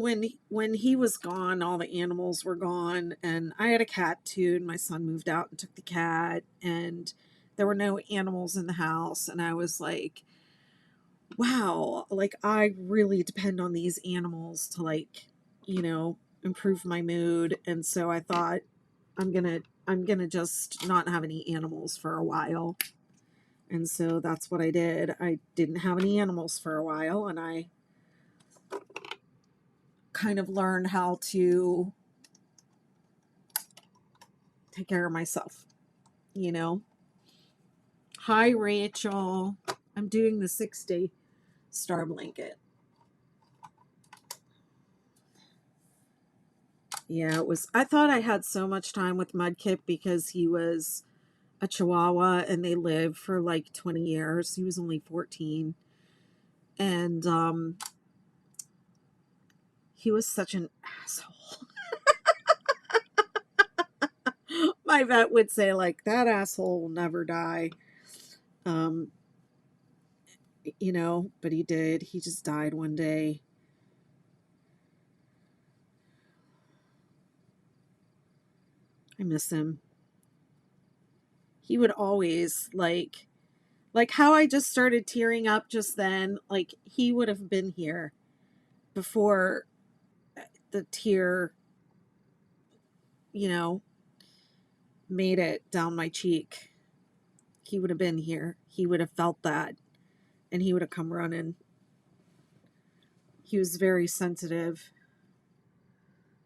when he was gone, all the animals were gone, and I had a cat too, and my son moved out and took the cat, and there were no animals in the house, and I was like, wow, I really depend on these animals to improve my mood. And so I thought I'm gonna just not have any animals for a while. And so that's what I did. I didn't have any animals for a while, and I kind of learned how to take care of myself, Hi, Rachel. I'm doing the 6-day star blanket. Yeah, I thought I had so much time with Mudkip because he was a Chihuahua and they lived for 20 years. He was only 14. And he was such an asshole. My vet would say that asshole will never die. you know, but he did. He just died one day. I miss him. He would always like how I just started tearing up just then, like he would have been here before the tear, you know, made it down my cheek. He would have been here. He would have felt that and he would have come running. He was very sensitive.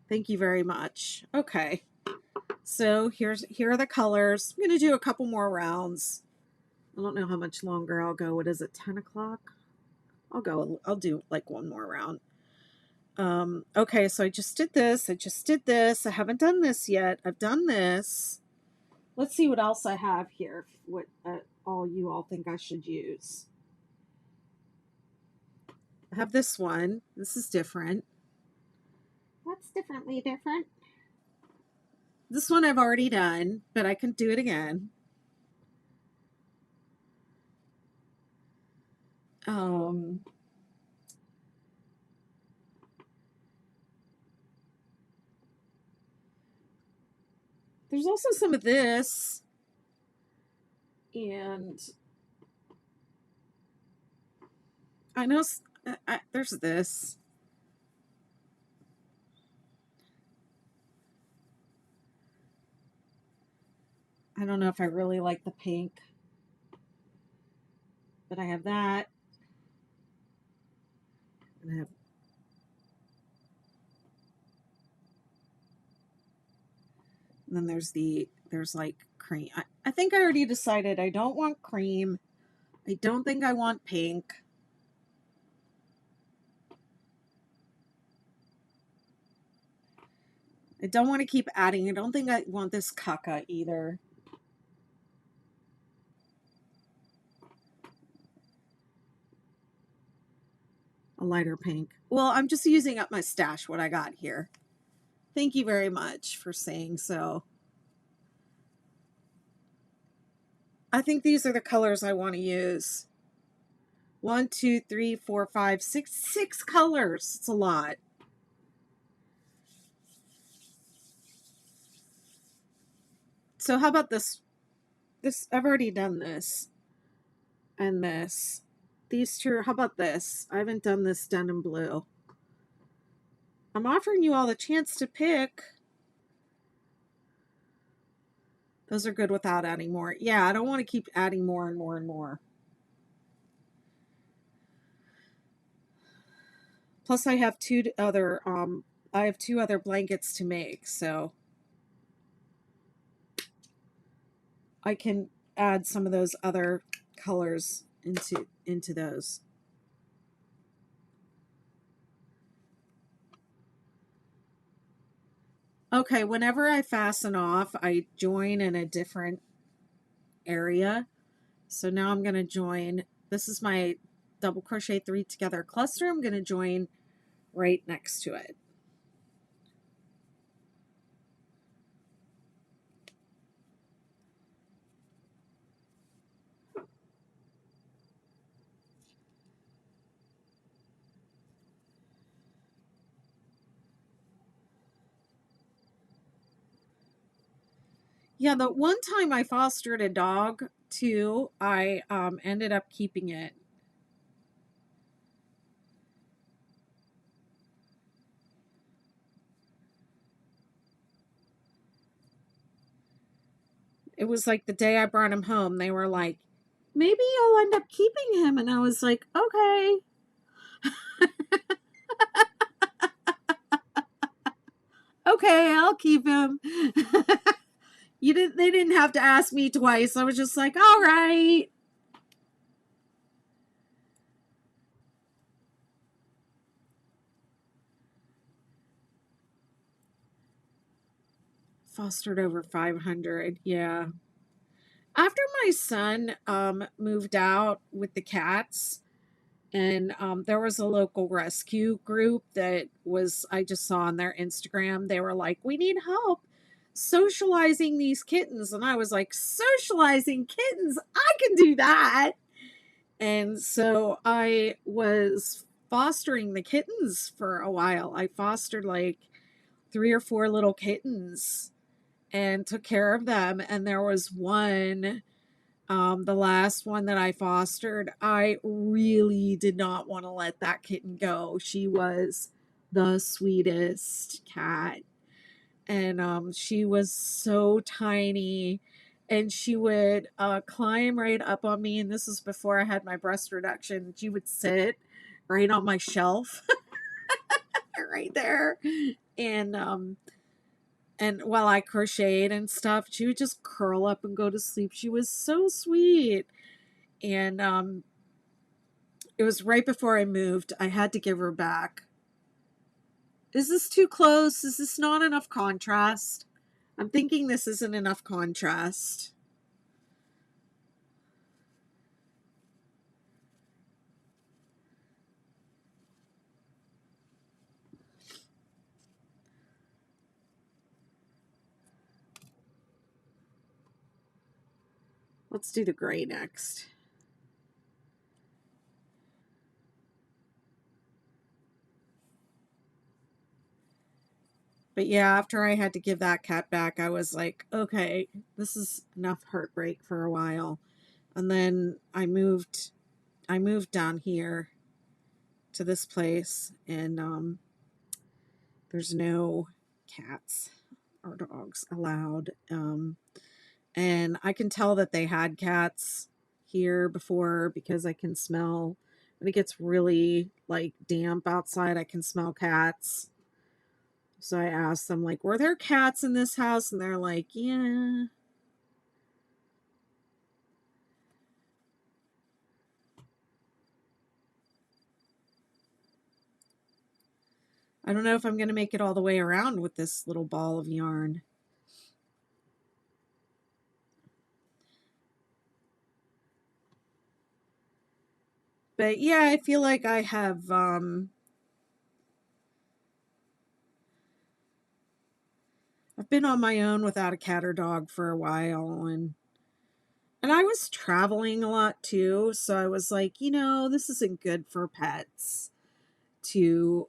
Thank you very much. Okay. So here are the colors. I'm going to do a couple more rounds. I don't know how much longer I'll go. What is it, 10 o'clock? I'll do like one more round. Okay, so I just did this. I haven't done this yet. I've done this. Let's see what else I have here. What all you all think I should use. I have this one. This is different. That's differently different. This one I've already done, but I can do it again. There's also some of this, and I know there's this. I don't know if I really like the pink, but I have that. And I have and then there's like cream. I think I already decided I don't want cream. I don't think I want pink. I don't want to keep adding. I don't think I want this caca either. A lighter pink. Well, I'm just using up my stash, what I got here. Thank you very much for saying so. I think these are the colors I want to use. 1, 2, 3, 4, 5, 6. 6 colors. It's a lot. So how about this? I've already done this. And this. These two, how about this? I haven't done this denim blue. I'm offering you all the chance to pick. Those are good without adding more. Yeah, I don't want to keep adding more and more and more. Plus I have two other blankets to make, so I can add some of those other colors into those. Okay, whenever I fasten off, I join in a different area. So now I'm going to join, this is my double crochet 3 together cluster. I'm going to join right next to it. Yeah, the one time I fostered a dog too, I ended up keeping it. It was like the day I brought him home, they were like, maybe you'll end up keeping him. And I was like, okay. Okay, I'll keep him. They didn't have to ask me twice. I was just like, all right. Fostered over 500. Yeah. After my son moved out with the cats, and there was a local rescue group that I just saw on their Instagram. They were like, we need help socializing these kittens. And I was like, socializing kittens? I can do that. And so I was fostering the kittens for a while. I fostered like 3 or 4 little kittens and took care of them. And there was one, the last one that I fostered, I really did not want to let that kitten go. She was the sweetest cat. And she was so tiny, and she would climb right up on me. And this was before I had my breast reduction. She would sit right on my shelf right there. And while I crocheted and stuff, she would just curl up and go to sleep. She was so sweet. And it was right before I moved. I had to give her back. Is this too close? Is this not enough contrast? I'm thinking this isn't enough contrast. Let's do the gray next. But yeah, after I had to give that cat back, I was like, okay, this is enough heartbreak for a while. And then I moved down here to this place, and there's no cats or dogs allowed. And I can tell that they had cats here before because I can smell when it gets really like damp outside. I can smell cats. So I asked them, like, were there cats in this house? And they're like, yeah. I don't know if I'm going to make it all the way around with this little ball of yarn. But yeah, I feel like I have I've been on my own without a cat or dog for a while, and I was traveling a lot too, so I was like, this isn't good for pets to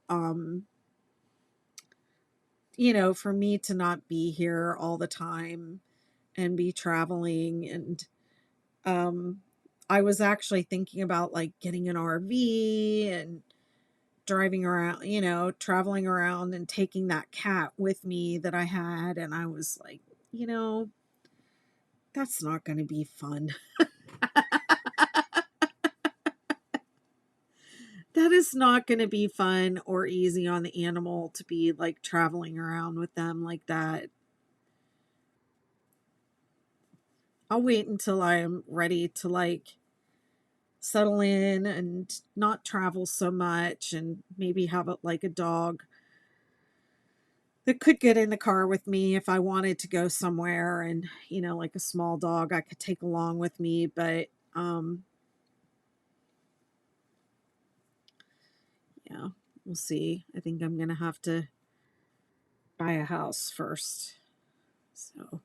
for me to not be here all the time and be traveling. And I was actually thinking about like getting an RV and driving around, traveling around and taking that cat with me that I had. And I was like, that's not going to be fun. That is not going to be fun or easy on the animal to be like traveling around with them like that. I'll wait until I'm ready to like settle in and not travel so much, and maybe have like a dog that could get in the car with me if I wanted to go somewhere, and like a small dog I could take along with me. But yeah, we'll see. I think I'm gonna have to buy a house first. So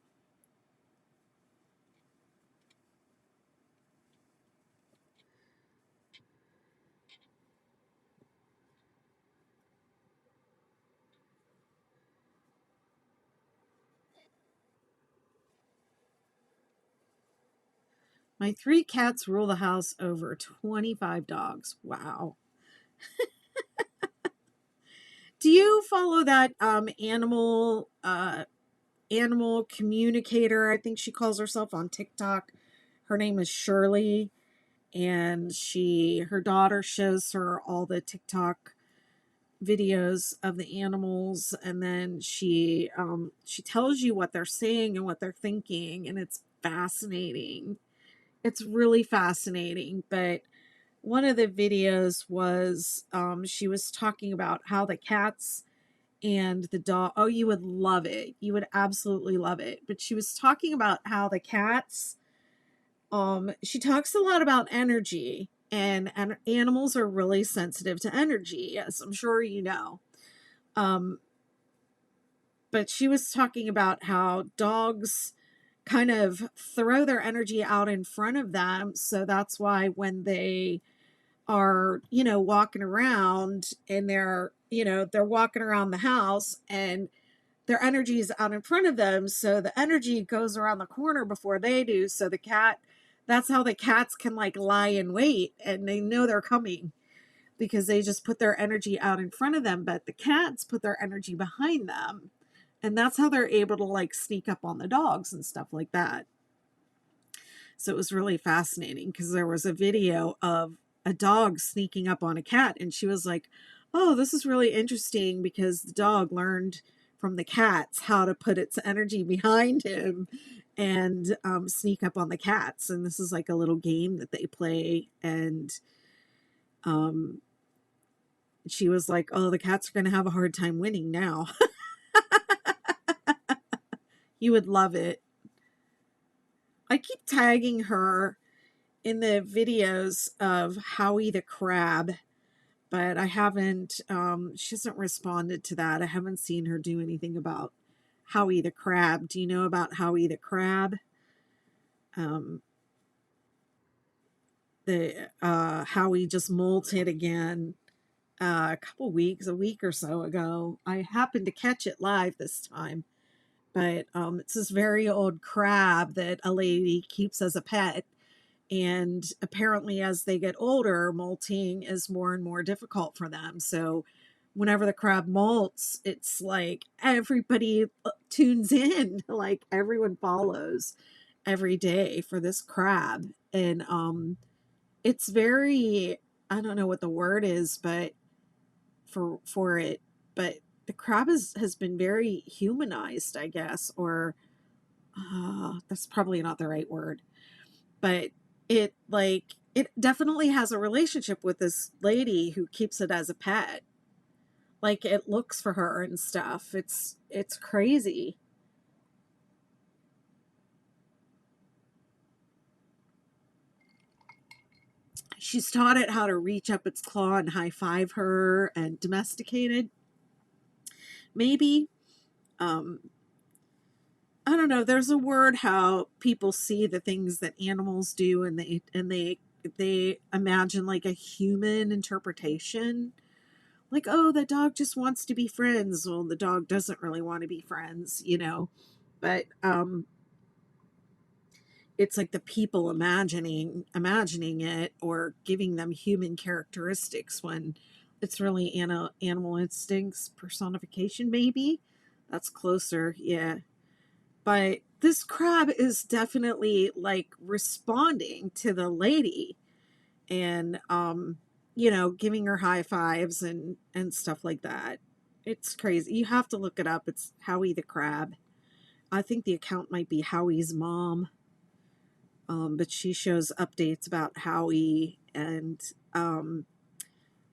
my 3 cats rule the house over 25 dogs. Wow. Do you follow that animal communicator? I think she calls herself on TikTok. Her name is Shirley, and her daughter shows her all the TikTok videos of the animals, and then she tells you what they're saying and what they're thinking, and it's fascinating. It's really fascinating. But one of the videos was she was talking about how the cats and the dog, oh, you would love it, you would absolutely love it. But she was talking about how the cats, she talks a lot about energy, and animals are really sensitive to energy, as I'm sure you know. um but she was talking about how dogs kind of throw their energy out in front of them. So that's why when they are, walking around and they're walking around the house and their energy is out in front of them. So the energy goes around the corner before they do. So that's how the cats can like lie in wait and they know they're coming because they just put their energy out in front of them. But the cats put their energy behind them. And that's how they're able to like sneak up on the dogs and stuff like that. So it was really fascinating because there was a video of a dog sneaking up on a cat and she was like, oh, this is really interesting because the dog learned from the cats how to put its energy behind him and sneak up on the cats. And this is like a little game that they play. And she was like, oh, the cats are going to have a hard time winning now. You would love it. I keep tagging her in the videos of Howie the crab, but I haven't, she hasn't responded to that. I haven't seen her do anything about Howie the crab. Do you know about Howie the crab? Howie just molted again a week or so ago. I happened to catch it live this time, but it's this very old crab that a lady keeps as a pet. And apparently as they get older, molting is more and more difficult for them. So whenever the crab molts, it's like everybody tunes in, like everyone follows every day for this crab. And it's very, I don't know what the word is, but for it, but the crab has been very humanized, I guess, or that's probably not the right word, but it definitely has a relationship with this lady who keeps it as a pet. Like it looks for her and stuff. It's crazy. She's taught it how to reach up its claw and high five her and domesticated. Maybe. Um, I don't know. There's a word how people see the things that animals do and they imagine like a human interpretation. Like, oh, the dog just wants to be friends. Well, the dog doesn't really want to be friends, but it's like the people imagining it or giving them human characteristics when it's really animal instincts personification. Maybe that's closer. Yeah. But this crab is definitely like responding to the lady and giving her high fives and stuff like that. It's crazy. You have to look it up. It's Howie the crab. I think the account might be Howie's mom, but she shows updates about Howie and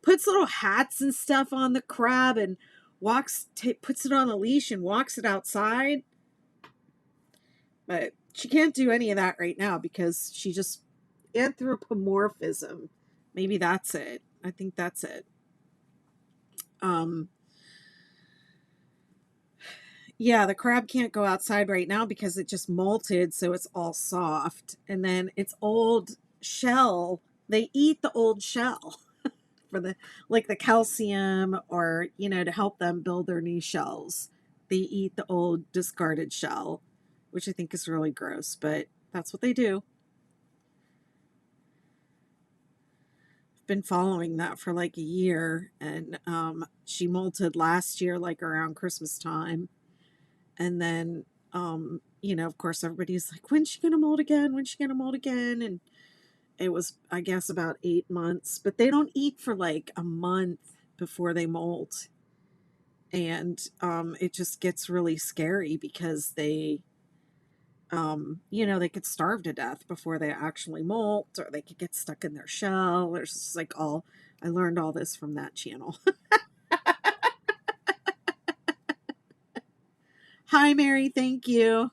puts little hats and stuff on the crab and puts it on a leash and walks it outside. But she can't do any of that right now because she just anthropomorphism. Maybe that's it. I think that's it. Um, yeah, the crab can't go outside right now because it just molted, so it's all soft. And then its old shell, they eat the old shell for the calcium or, to help them build their new shells. They eat the old discarded shell, which I think is really gross, but that's what they do. Been following that for like a year, and she molted last year like around Christmas time, and then of course everybody's like, when's she gonna mold again, and it was, I guess, about 8 months, but they don't eat for like a month before they molt. And it just gets really scary because they could starve to death before they actually molt, or they could get stuck in their shell. There's just like I learned all this from that channel. Hi, Mary. Thank you.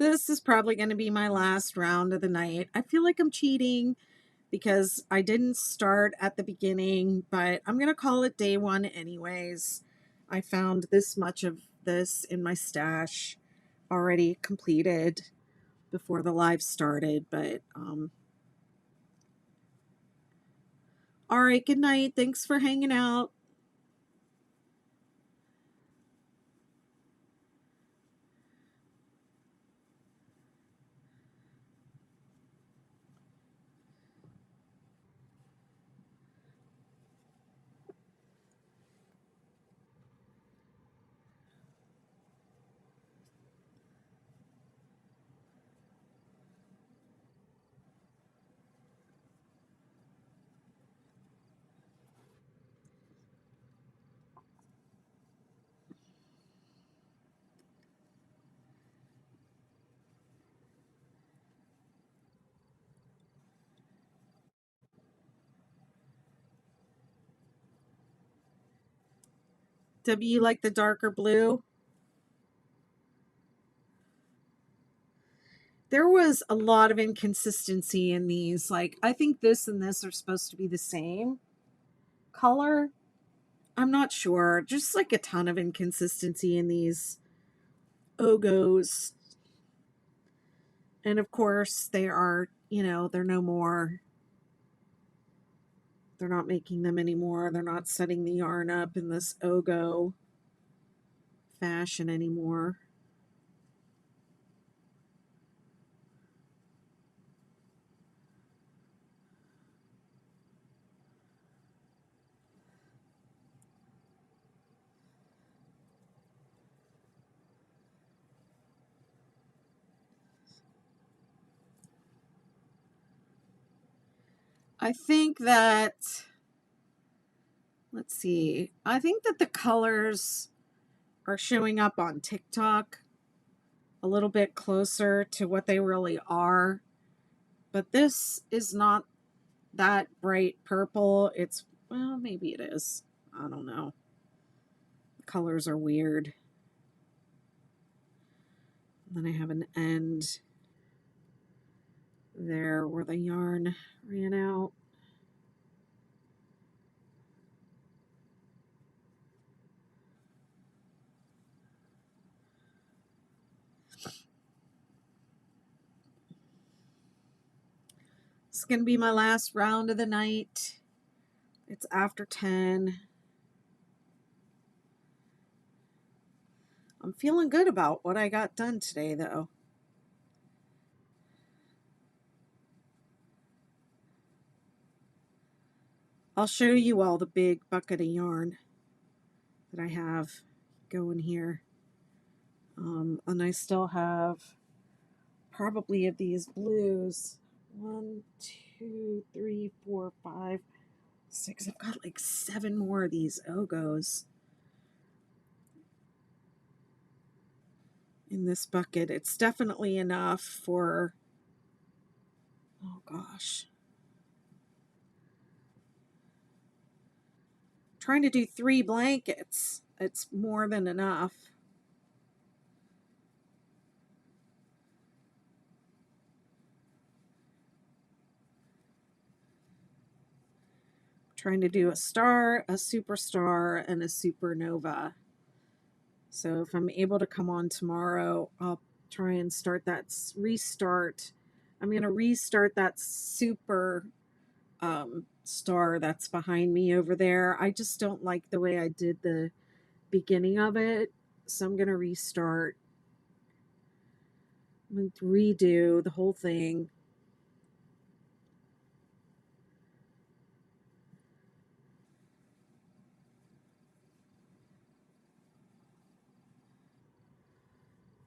This is probably going to be my last round of the night. I feel like I'm cheating because I didn't start at the beginning, but I'm going to call it day one anyways. I found this much of this in my stash already completed before the live started, but all right, good night. Thanks for hanging out. W, you like the darker blue? There was a lot of inconsistency in these. Like, I think this and this are supposed to be the same color. I'm not sure. Just like a ton of inconsistency in these Ogos. And of course, they are, they're no more. They're not making them anymore. They're not setting the yarn up in this Ogo fashion anymore. I think that, let's see, I think that the colors are showing up on TikTok a little bit closer to what they really are. But this is not that bright purple. It's, well, maybe it is. I don't know. The colors are weird. And then I have an end there where the yarn ran out. It's going to be my last round of the night. It's after 10. I'm feeling good about what I got done today, though. I'll show you all the big bucket of yarn that I have going here. And I still have probably of these blues. 1, 2, 3, 4, 5, 6. I've got like 7 more of these Ogos in this bucket. It's definitely enough for, oh gosh, trying to do 3 blankets. It's more than enough. Trying to do a star, a superstar, and a supernova. So if I'm able to come on tomorrow, I'll try and start that restart. I'm going to restart that super star that's behind me over there. I just don't like the way I did the beginning of it. So I'm going to restart. I'm going to redo the whole thing.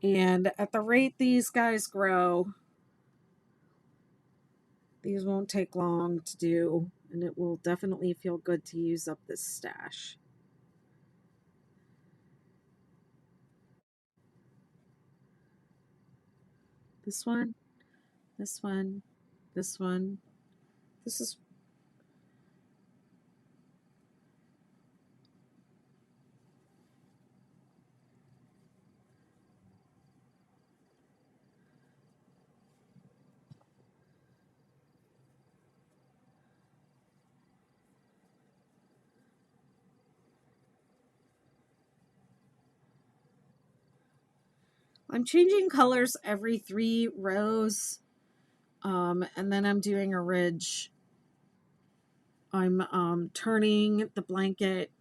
And at the rate these guys grow, these won't take long to do, and it will definitely feel good to use up this stash. This one, this one, this one. This is, I'm changing colors every 3 rows. And then I'm doing a ridge. I'm turning the blanket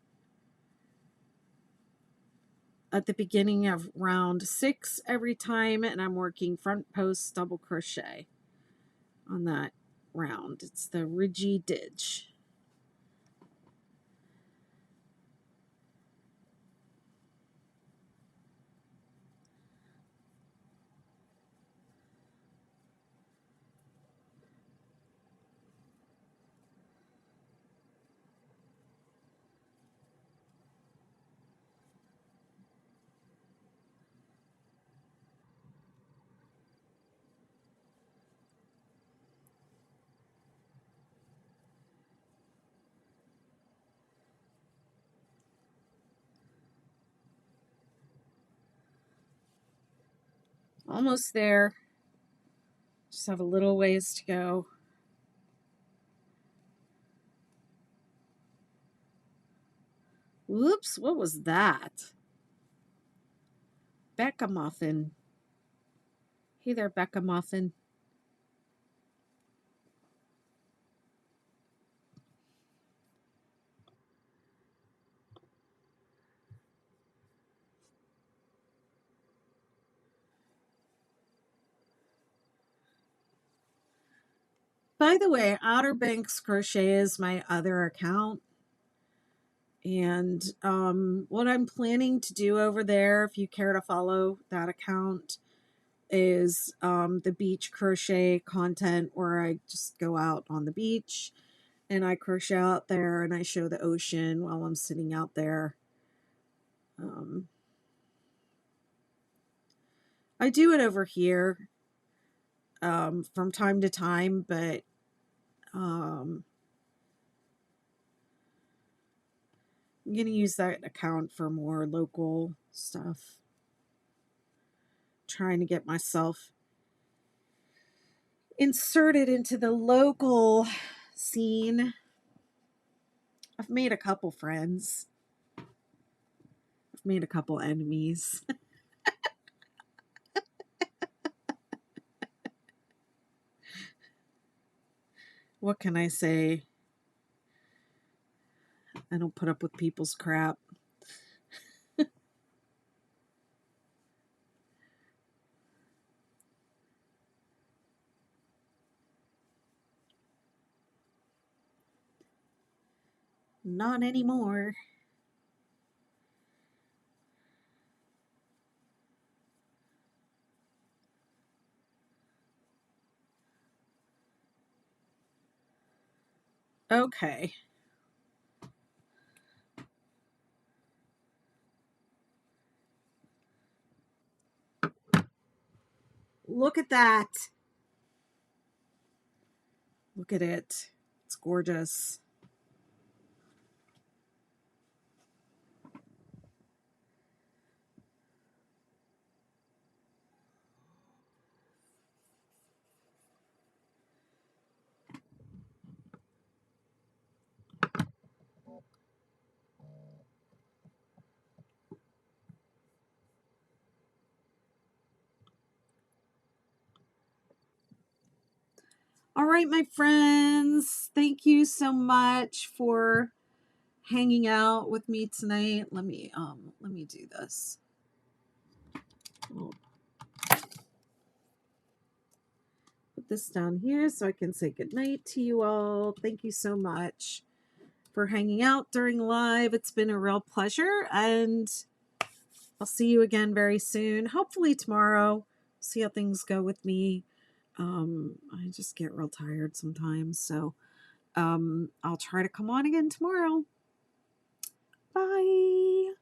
at the beginning of round 6 every time, and I'm working front post double crochet on that round. It's the Ridgy Didge. Almost there. Just have a little ways to go. Whoops, what was that? Becca Muffin. Hey there, Becca Muffin. By the way, Outer Banks Crochet is my other account. And what I'm planning to do over there, if you care to follow that account, is the beach crochet content where I just go out on the beach and I crochet out there and I show the ocean while I'm sitting out there. I do it over here from time to time, but I'm going to use that account for more local stuff. Trying to get myself inserted into the local scene. I've made a couple friends. I've made a couple enemies. What can I say? I don't put up with people's crap. Not anymore. Okay. Look at that. Look at it. It's gorgeous. All right, my friends. Thank you so much for hanging out with me tonight. Let me do this. I'll put this down here so I can say goodnight to you all. Thank you so much for hanging out during live. It's been a real pleasure, and I'll see you again very soon. Hopefully tomorrow. See how things go with me. I just get real tired sometimes, so I'll try to come on again tomorrow. Bye.